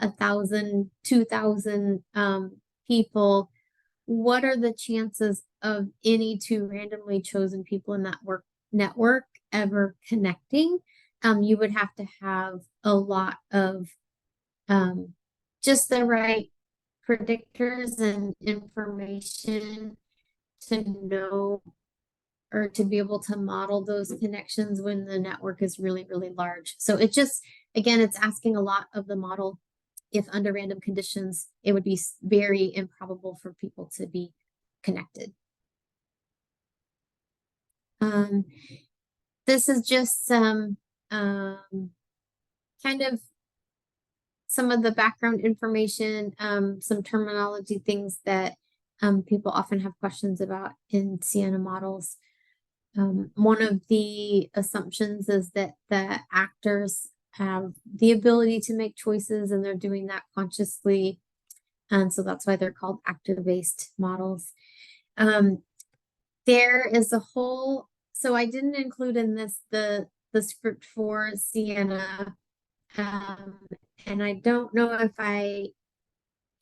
1,000, 2,000 people, what are the chances of any 2 randomly chosen people in that network ever connecting? You would have to have a lot of just the right predictors and information to know or to be able to model those connections when the network is really, really large. So it just, again, it's asking a lot of the model. If under random conditions, it would be very improbable for people to be connected. This is just some kind of some of the background information, some terminology things that people often have questions about in Siena models. One of the assumptions is that the actors have the ability to make choices and they're doing that consciously. And so that's why they're called actor-based models. There is a whole, so I didn't include in this the script for Siena. And I don't know if I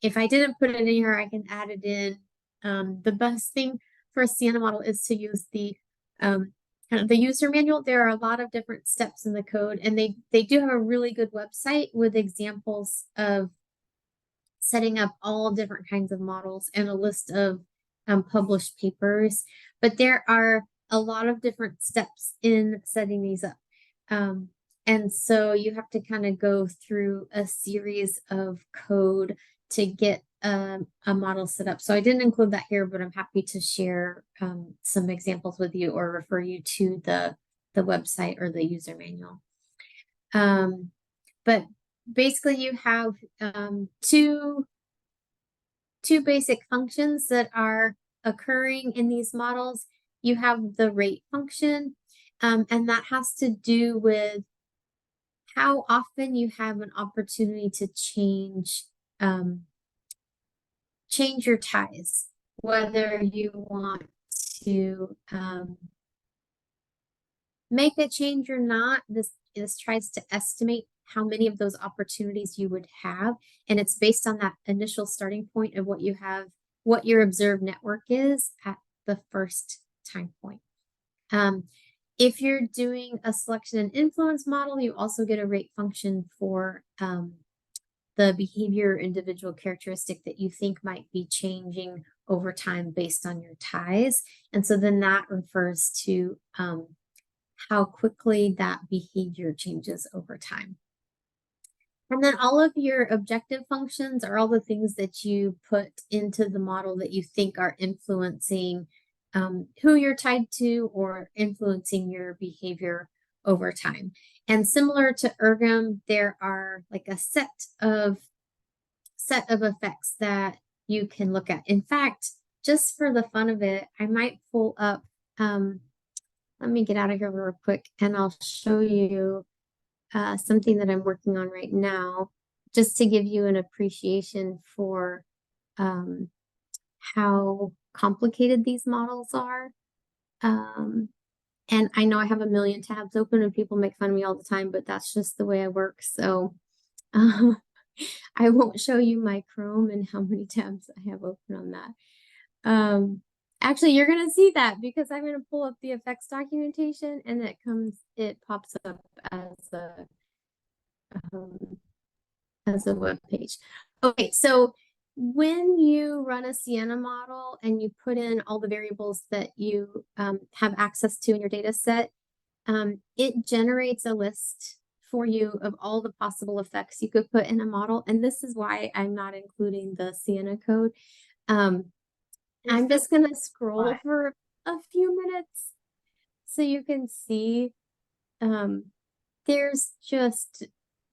didn't put it in here, I can add it in. The best thing for a Siena model is to use the kind of the user manual. There are a lot of different steps in the code, and they do have a really good website with examples of setting up all different kinds of models and a list of published papers. But there are a lot of different steps in setting these up. And so you have to kind of go through a series of code to get a model set up. So I didn't include that here, but I'm happy to share some examples with you or refer you to the website or the user manual. But basically you have two basic functions that are occurring in these models. You have the rate function, and that has to do with how often you have an opportunity to change your ties, whether you want to make a change or not. This tries to estimate how many of those opportunities you would have, and it's based on that initial starting point of what you have, what your observed network is at the first time point. If you're doing a selection and influence model, you also get a rate function for the behavior individual characteristic that you think might be changing over time based on your ties. And so then that refers to how quickly that behavior changes over time. And then all of your objective functions are all the things that you put into the model that you think are influencing who you're tied to or influencing your behavior over time. And similar to ergom, there are like a set of effects that you can look at. In fact, just for the fun of it, I might pull up, let me get out of here real quick and I'll show you something that I'm working on right now, just to give you an appreciation for how complicated these models are. And I know I have a million tabs open and people make fun of me all the time, but that's just the way I work. So I won't show you my Chrome and how many tabs I have open on that. Actually, you're going to see that because I'm going to pull up the effects documentation and it pops up um, as a web page. Okay, so when you run a Sienna model and you put in all the variables that you have access to in your data set, it generates a list for you of all the possible effects you could put in a model. And this is why I'm not including the Sienna code. I'm just going to scroll for a few minutes so you can see there's just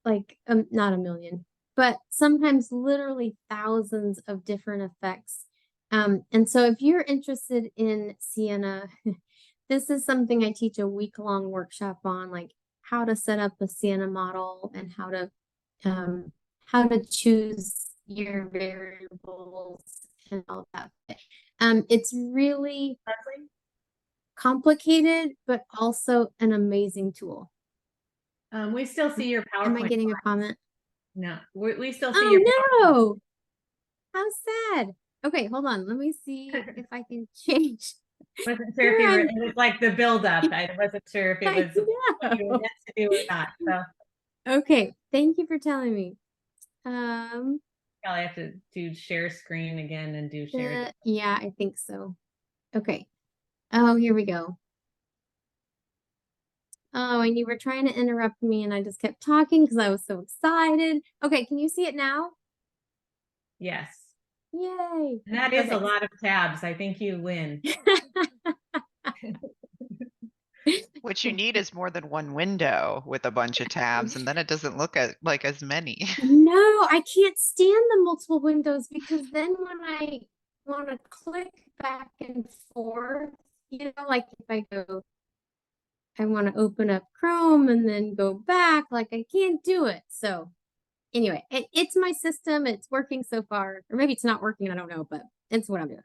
like not a million, but sometimes literally thousands of different effects. And so if you're interested in Sienna, this is something I teach a week-long workshop on, like how to set up a Sienna model and how to choose your variables and all that. It's really complicated, but also an amazing tool. We still see your PowerPoint. Am I getting a comment? No, we still see your PowerPoint. No! How sad. Okay, hold on. Let me see if I can change. Wasn't sure if you were, it was like the build-up. I wasn't sure if it was what you were meant to do or not. So okay, thank you for telling me. Probably have to do share screen again and do share. Yeah, I think so. Okay. Oh, here we go. Oh, and you were trying to interrupt me and I just kept talking because I was so excited. Okay, can you see it now? Yes. Yay. And that is a lot of tabs. I think you win. What you need is more than one window with a bunch of tabs, and then it doesn't look like as many. No, I can't stand the multiple windows because then when I want to click back and forth, like if I want to open up Chrome and then go back, like I can't do it. So anyway, it's my system. It's working so far, or maybe it's not working. I don't know, but it's what I'm doing.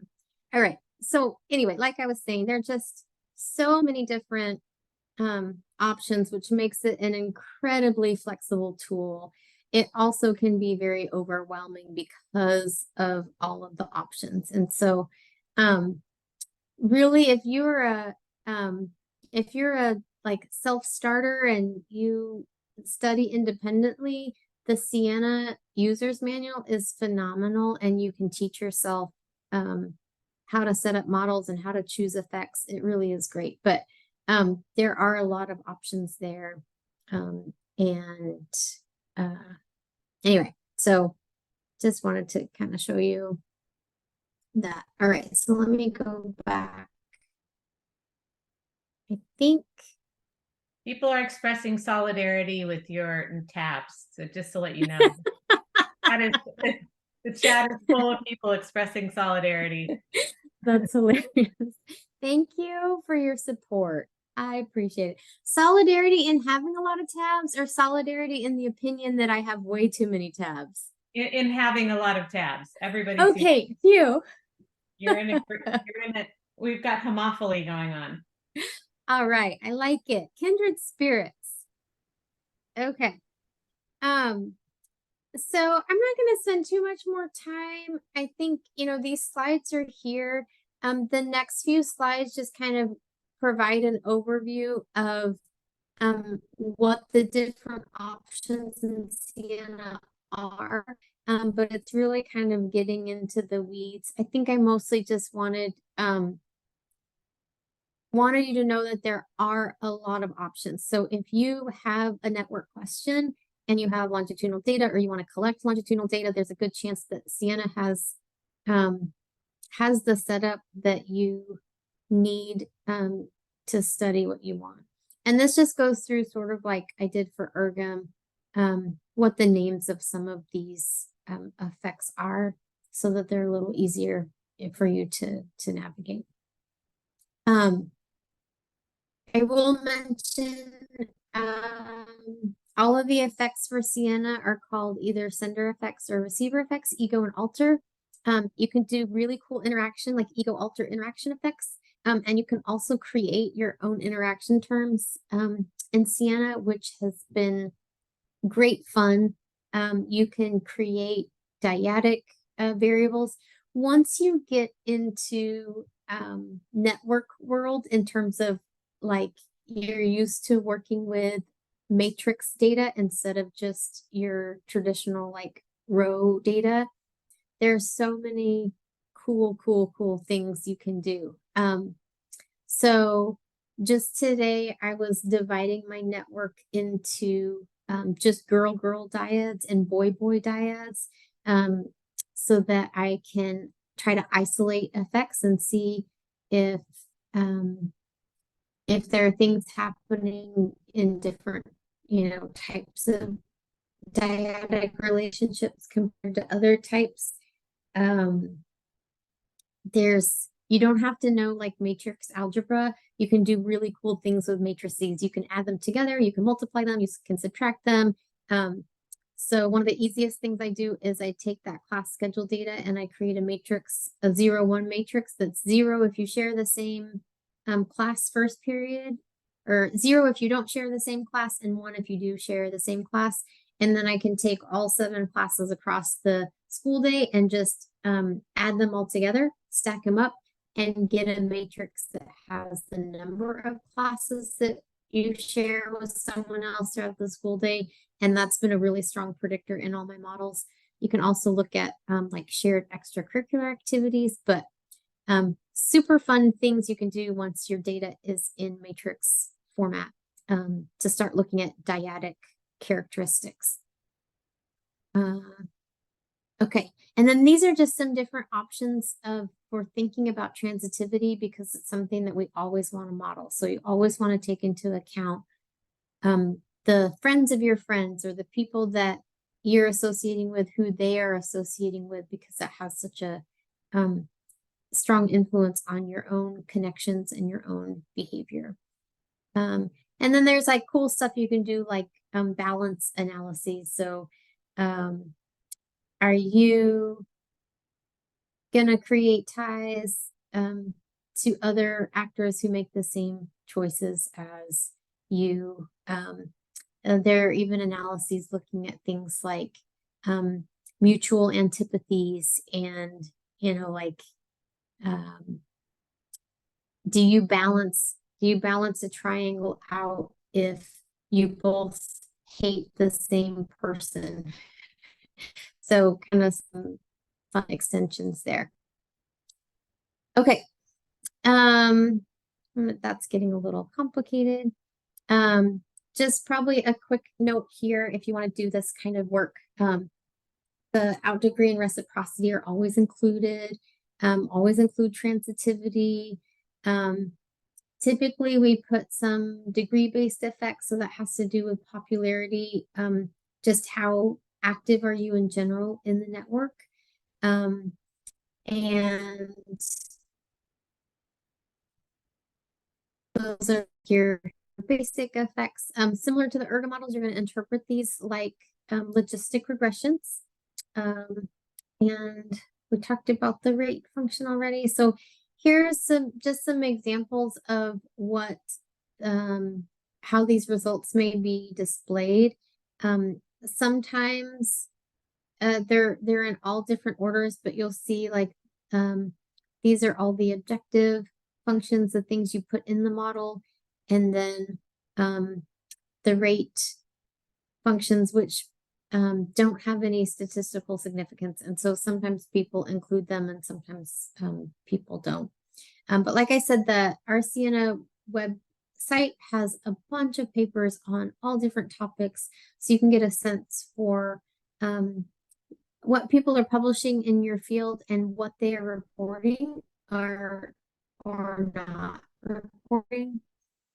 All right. So anyway, like I was saying, there are just so many different options, which makes it an incredibly flexible tool. It also can be very overwhelming because of all of the options. And so really, if you're a like self-starter and you study independently, the Sienna user's manual is phenomenal, and you can teach yourself how to set up models and how to choose effects. It really is great. But there are a lot of options there. Anyway, so just wanted to kind of show you that. All right, so let me go back. I think people are expressing solidarity with your tabs. So just to let you know, the chat is full of people expressing solidarity. That's hilarious. Thank you for your support. I appreciate it. Solidarity in having a lot of tabs, or solidarity in the opinion that I have way too many tabs? In having a lot of tabs. Everybody. Okay, phew. You're in it. We've got homophily going on. All right, I like it. Kindred spirits. Okay. So I'm not going to spend too much more time. I think, these slides are here. The next few slides just kind of provide an overview of what the different options in Sienna are. But it's really kind of getting into the weeds. I think I mostly just wanted you to know that there are a lot of options. So if you have a network question and you have longitudinal data, or you want to collect longitudinal data, there's a good chance that Sienna has the setup that you need to study what you want. And this just goes through, sort of like I did for ERGM, what the names of some of these effects are, so that they're a little easier for you to navigate. I will mention all of the effects for Sienna are called either sender effects or receiver effects, ego and alter. You can do really cool interaction, like ego alter interaction effects. And you can also create your own interaction terms in Sienna, which has been great fun. You can create dyadic variables. Once you get into network world in terms of like you're used to working with matrix data instead of just your traditional like row data. There's so many cool things you can do. So just today I was dividing my network into just girl dyads and boy dyads, so that I can try to isolate effects and see if there are things happening in different, types of dyadic relationships compared to other types. You don't have to know like matrix algebra. You can do really cool things with matrices. You can add them together, you can multiply them, you can subtract them. So one of the easiest things I do is I take that class schedule data and I create a matrix, a 0-1 matrix that's 0 if you share the same class first period, or 0 if you don't share the same class, and 1 if you do share the same class. And then I can take all 7 classes across the school day and just add them all together, stack them up, and get a matrix that has the number of classes that you share with someone else throughout the school day. And that's been a really strong predictor in all my models. You can also look at like shared extracurricular activities, but super fun things you can do once your data is in matrix format to start looking at dyadic characteristics. Okay, and then these are just some different options for thinking about transitivity, because it's something that we always want to model. So you always want to take into account the friends of your friends, or the people that you're associating with, who they are associating with, because that has such a strong influence on your own connections and your own behavior. And then there's like cool stuff you can do, like balance analyses. So are you gonna create ties to other actors who make the same choices as you? There are even analyses looking at things like mutual antipathies, and like do you balance a triangle out if you both hate the same person? So kind of some fun extensions there. Okay. That's getting a little complicated. Just probably a quick note here, if you want to do this kind of work, the out degree and reciprocity are always included. Always include transitivity. Typically we put some degree-based effects, so that has to do with popularity. Just how active are you in general in the network? And those are your basic effects. Similar to the ergo models, you're going to interpret these like logistic regressions. And we talked about the rate function already. So here's just some examples of what how these results may be displayed. Sometimes they're in all different orders, but you'll see like these are all the objective functions, the things you put in the model, and then the rate functions, which don't have any statistical significance. And so sometimes people include them and sometimes people don't. But like I said, the RCNA website has a bunch of papers on all different topics, so you can get a sense for what people are publishing in your field and what they are reporting or not reporting.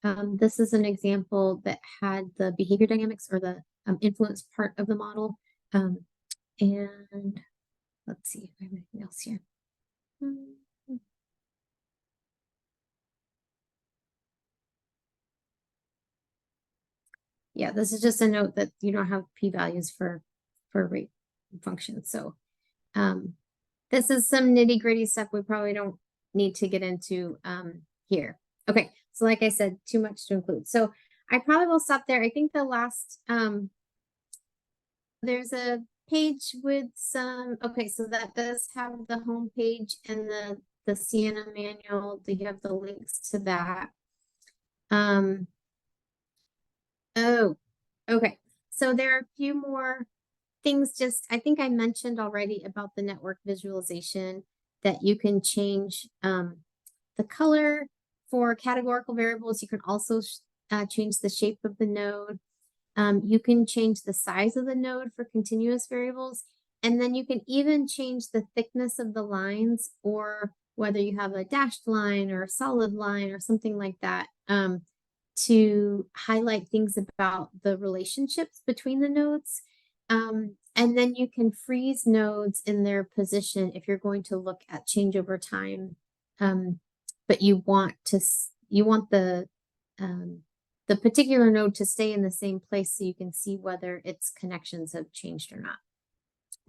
This is an example that had the behavior dynamics, or the influence part of the model. And let's see if I have anything else here. Yeah, this is just a note that you don't have p-values for rate functions. So this is some nitty-gritty stuff we probably don't need to get into here. Okay, so like I said, too much to include. So I probably will stop there. I think the last there's a page with some, okay, so that does have the home page and the the Sienna manual. You have the links to that. Oh, okay. So there are a few more things. Just, I think I mentioned already about the network visualization, that you can change the color for categorical variables. You can also change the shape of the node. You can change the size of the node for continuous variables. And then you can even change the thickness of the lines, or whether you have a dashed line or a solid line or something like that, to highlight things about the relationships between the nodes. And then you can freeze nodes in their position if you're going to look at change over time. But you want the particular node to stay in the same place so you can see whether its connections have changed or not.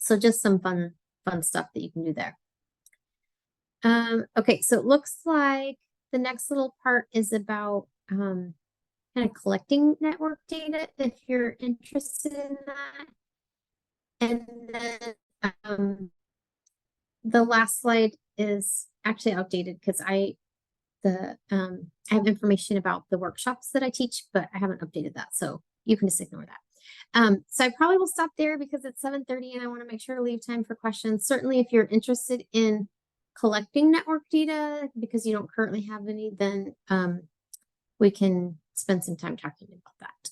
So just some fun stuff that you can do there. Okay, so it looks like the next little part is about kind of collecting network data, if you're interested in that. And then the last slide is actually outdated because I have information about the workshops that I teach, but I haven't updated that, so you can just ignore that. So I probably will stop there because it's 7:30 and I want to make sure to leave time for questions. Certainly, if you're interested in collecting network data because you don't currently have any, then we can spend some time talking about that.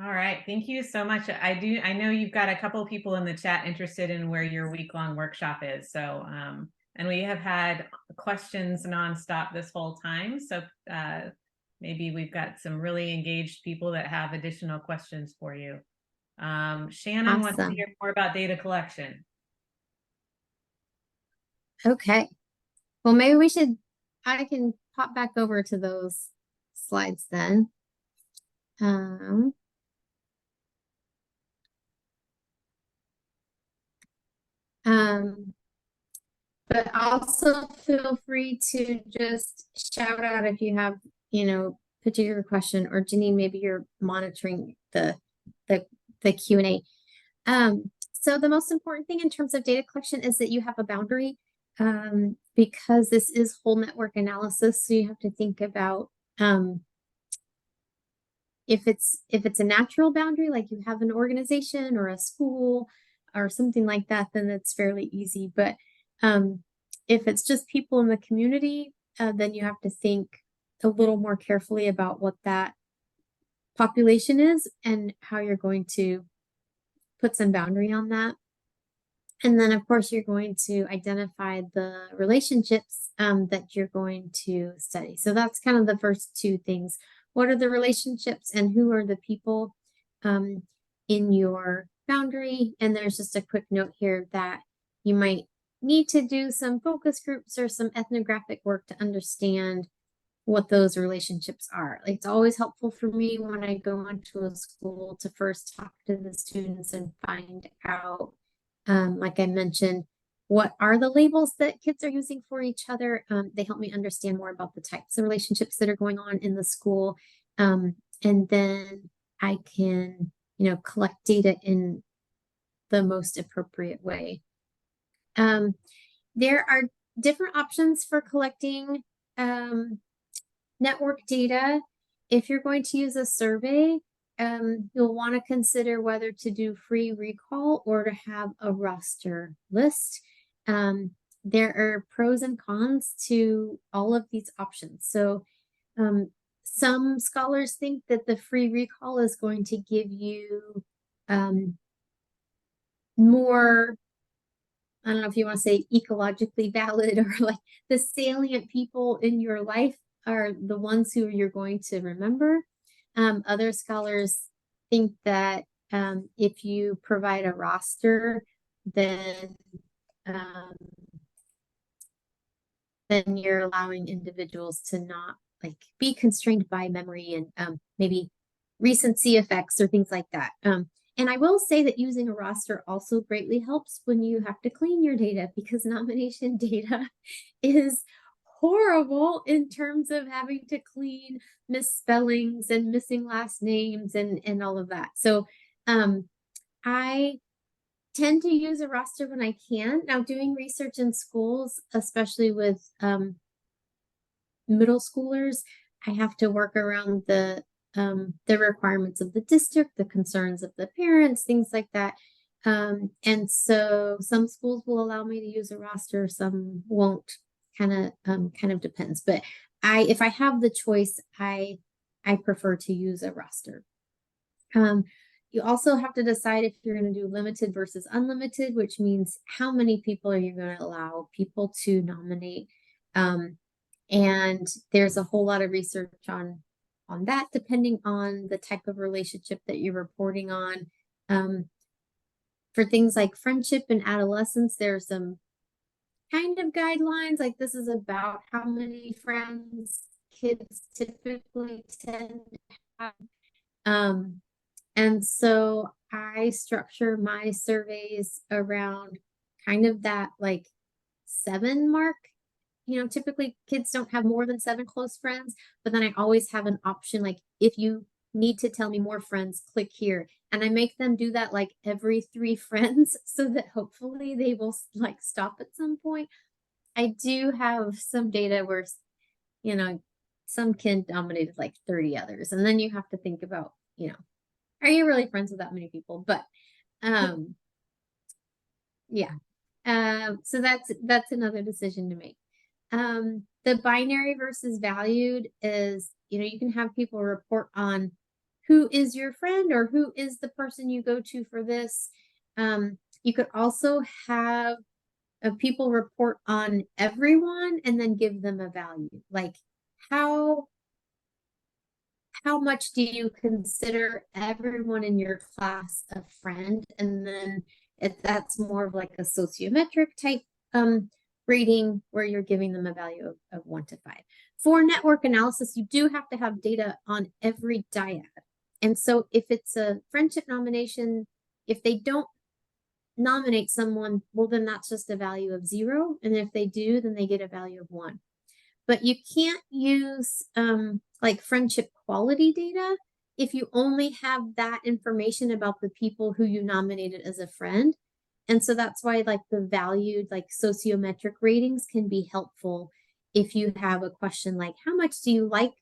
All right, thank you so much. I know you've got a couple of people in the chat interested in where your week-long workshop is. So, and we have had questions nonstop this whole time. So maybe we've got some really engaged people that have additional questions for you. Shannon wants to hear more about data collection. Okay. Well, maybe I can pop back over to those slides then. But also feel free to just shout out if you have, particular question, or Janine, maybe you're monitoring the Q&A. So the most important thing in terms of data collection is that you have a boundary, because this is whole network analysis. So you have to think about if it's a natural boundary, like you have an organization or a school or something like that, then it's fairly easy. But if it's just people in the community, then you have to think a little more carefully about what that population is and how you're going to put some boundary on that. And then, of course, you're going to identify the relationships that you're going to study. So that's kind of the first two things. What are the relationships and who are the people in your boundary? And there's just a quick note here that you might need to do some focus groups or some ethnographic work to understand what those relationships are. Like, it's always helpful for me when I go into a school to first talk to the students and find out, like I mentioned, what are the labels that kids are using for each other. They help me understand more about the types of relationships that are going on in the school. And then I can, collect data in the most appropriate way. There are different options for collecting network data. If you're going to use a survey, you'll want to consider whether to do free recall or to have a roster list. There are pros and cons to all of these options. So some scholars think that the free recall is going to give you more, I don't know if you want to say ecologically valid, or like the salient people in your life are the ones who you're going to remember. Other scholars think that if you provide a roster, then you're allowing individuals to not be constrained by memory and maybe recency effects or things like that. And I will say that using a roster also greatly helps when you have to clean your data, because nomination data is horrible in terms of having to clean misspellings and missing last names and all of that. So I tend to use a roster when I can. Now, doing research in schools, especially with middle schoolers, I have to work around the requirements of the district, the concerns of the parents, things like that. And so some schools will allow me to use a roster, some won't. Kind of depends. But if I have the choice, I prefer to use a roster. You also have to decide if you're going to do limited versus unlimited, which means how many people are you going to allow people to nominate. And there's a whole lot of research on that, depending on the type of relationship that you're reporting on. For things like friendship and adolescence, there's some kind of guidelines, like this is about how many friends kids typically tend to have. And so I structure my surveys around kind of that like 7 mark. You know, typically kids don't have more than 7 close friends, but then I always have an option, like if you need to tell me more friends, click here. And I make them do that like every 3 friends so that hopefully they will like stop at some point. I do have some data where, you know, some kid nominated like 30 others. And then you have to think about, you know, are you really friends with that many people? But yeah. So that's another decision to make. The binary versus valued is, you know, you can have people report on who is your friend or who is the person you go to for this. You could also have people report on everyone and then give them a value. Like how much do you consider everyone in your class a friend? And then if that's more of like a sociometric type rating where you're giving them a value of 1 to 5. For network analysis, you do have to have data on every dyad. And so if it's a friendship nomination, if they don't nominate someone, well, then that's just a value of 0. And if they do, then they get a value of 1. But you can't use like friendship quality data if you only have that information about the people who you nominated as a friend. And so that's why like the valued like sociometric ratings can be helpful if you have a question like, how much do you like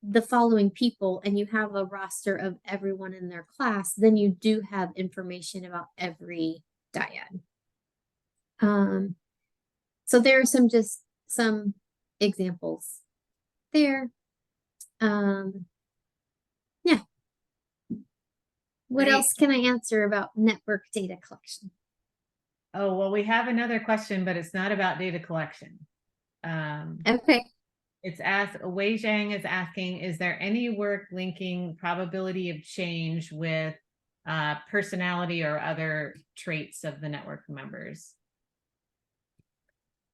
the following people, and you have a roster of everyone in their class, then you do have information about every dyad. So there are some examples there. Yeah. What Great. else can I answer about network data collection? Oh, well, we have another question, but it's not about data collection. Okay. It's asked, Wei Zhang is asking, is there any work linking probability of change with personality or other traits of the network members?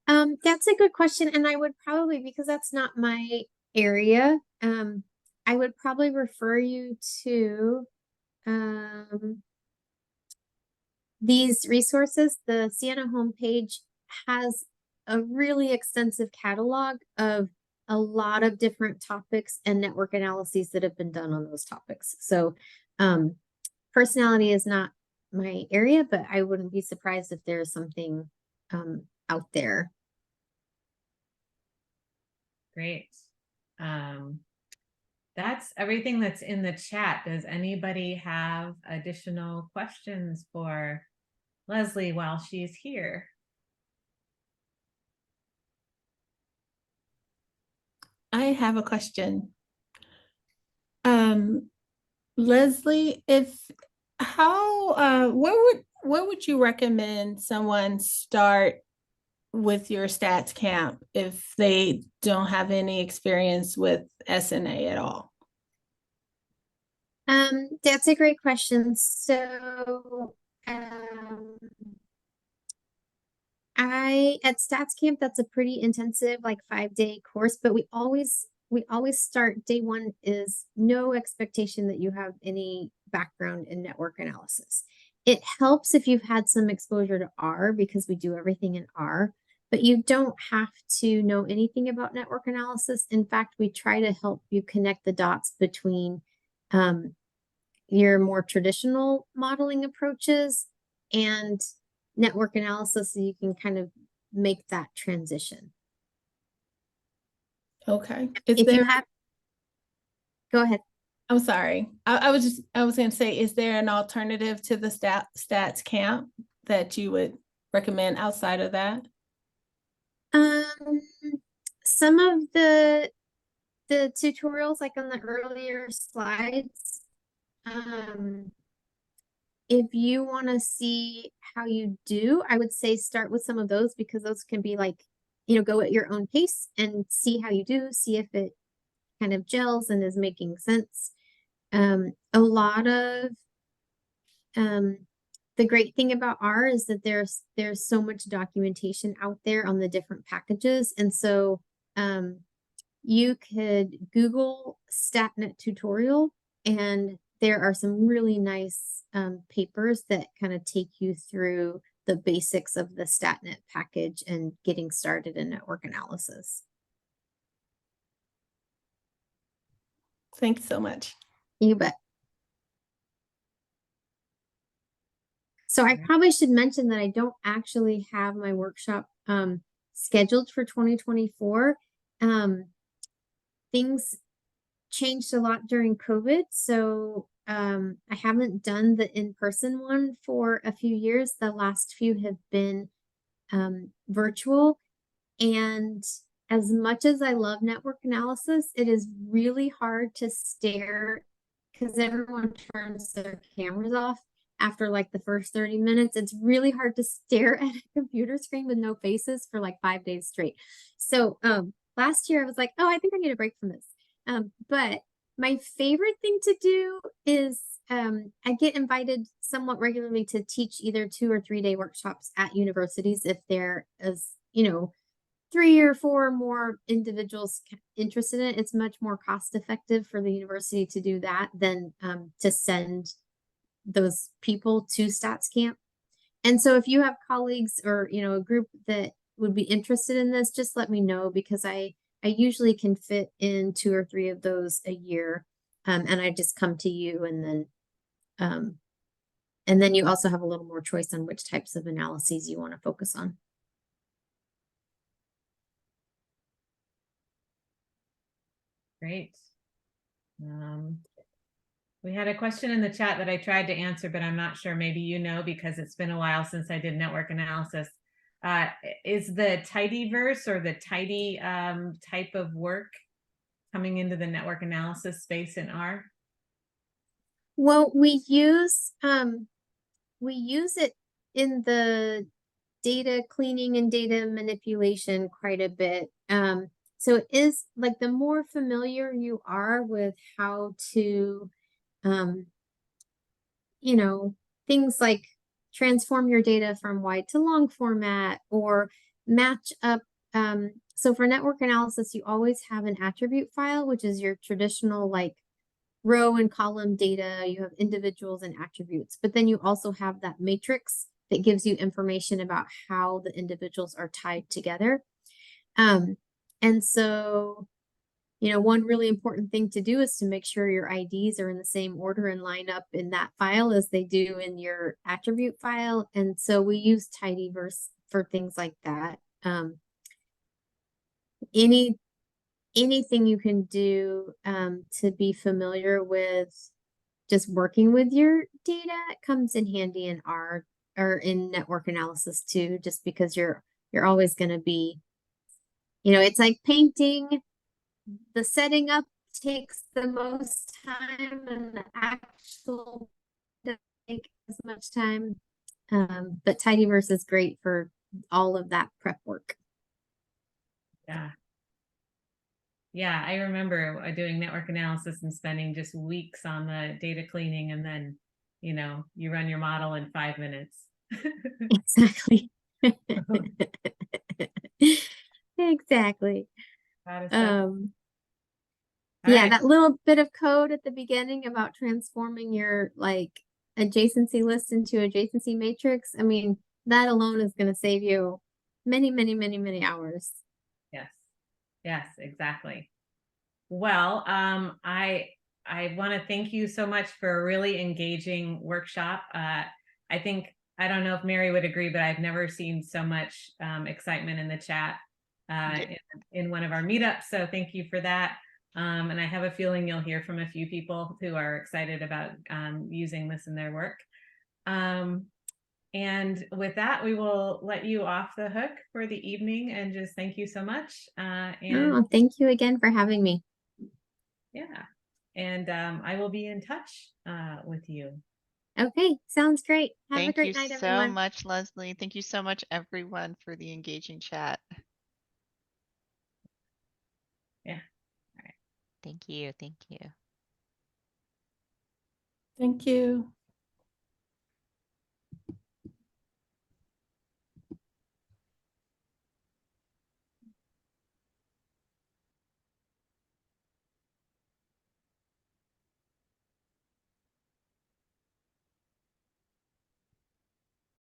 That's a good question. And I would probably, because that's not my area, I would probably refer you to these resources. The Sienna homepage has a really extensive catalog of a lot of different topics and network analyses that have been done on those topics. So personality is not my area, but I wouldn't be surprised if there's something out there. Great. That's everything that's in the chat. Does anybody have additional questions for Leslie while she's here? I have a question. Leslie, where would you recommend someone start with your stats camp if they don't have any experience with SNA at all? That's a great question. So at Stats Camp, that's a pretty intensive, like 5-day course, but we always start day 1 is no expectation that you have any background in network analysis. It helps if you've had some exposure to R because we do everything in R, but you don't have to know anything about network analysis. In fact, we try to help you connect the dots between your more traditional modeling approaches and network analysis so you can kind of make that transition. Okay. If you have, go ahead. I'm sorry. I was going to say, is there an alternative to the stats camp that you would recommend outside of that? Some of the tutorials, like on the earlier slides, if you want to see how you do, I would say start with some of those, because those can be like, you know, go at your own pace and see how you do, see if it kind of gels and is making sense. A lot of the great thing about R is that there's so much documentation out there on the different packages, and so you could Google StatNet tutorial, and there are some really nice papers that kind of take you through the basics of the StatNet package and getting started in network analysis. Thanks so much. You bet. So I probably should mention that I don't actually have my workshop scheduled for 2024. Things changed a lot during COVID, so I haven't done the in-person one for a few years. The last few have been virtual, and as much as I love network analysis, it is really hard to stare because everyone turns their cameras off after like the first 30 minutes. It's really hard to stare at a computer screen with no faces for like 5 days straight. So last year I was like, oh, I think I need a break from this. But my favorite thing to do is I get invited somewhat regularly to teach either 2 or 3 day workshops at universities if there is, you know, 3 or 4 more individuals interested in it. It's much more cost effective for the university to do that than to send those people to stats camp. And so if you have colleagues or, you know, a group that would be interested in this, just let me know, because I usually can fit in 2 or 3 of those a year. And I just come to you, and then you also have a little more choice on which types of analyses you want to focus on. Great. We had a question in the chat that I tried to answer, but I'm not sure. Maybe you know, because it's been a while since I did network analysis. Is the tidyverse or the tidy type of work coming into the network analysis space in R? Well, we use it in the data cleaning and data manipulation quite a bit. So it is like, the more familiar you are with how to, you know, things like transform your data from wide to long format or match up. So for network analysis, you always have an attribute file, which is your traditional like row and column data. You have individuals and attributes, but then you also have that matrix that gives you information about how the individuals are tied together. And so, you know, one really important thing to do is to make sure your IDs are in the same order and line up in that file as they do in your attribute file. And so we use tidyverse for things like that. Anything you can do to be familiar with just working with your data comes in handy in R or in network analysis too, just because you're always going to be, you know, it's like painting. The setting up takes the most time, and the actual doesn't take as much time. But tidyverse is great for all of that prep work. Yeah. Yeah, I remember doing network analysis and spending just weeks on the data cleaning, and then, you know, you run your model in 5 minutes. Exactly. Exactly. Yeah, right. that little bit of code at the beginning about transforming your like adjacency list into adjacency matrix. I mean, that alone is going to save you many, many, many, many hours. Yes. Yes, exactly. Well, I want to thank you so much for a really engaging workshop. I think I don't know if Mary would agree, but I've never seen so much excitement in the chat in one of our meetups. So thank you for that. And I have a feeling you'll hear from a few people who are excited about using this in their work. And with that, we will let you off the hook for the evening and just thank you so much. And Oh, thank you again for having me. yeah, and I will be in touch with you. Okay, sounds great. Have a Thank great you night, so everyone. much, Leslie. Thank you so much, everyone, for the engaging chat. Yeah. Thank you. Thank you. Thank you.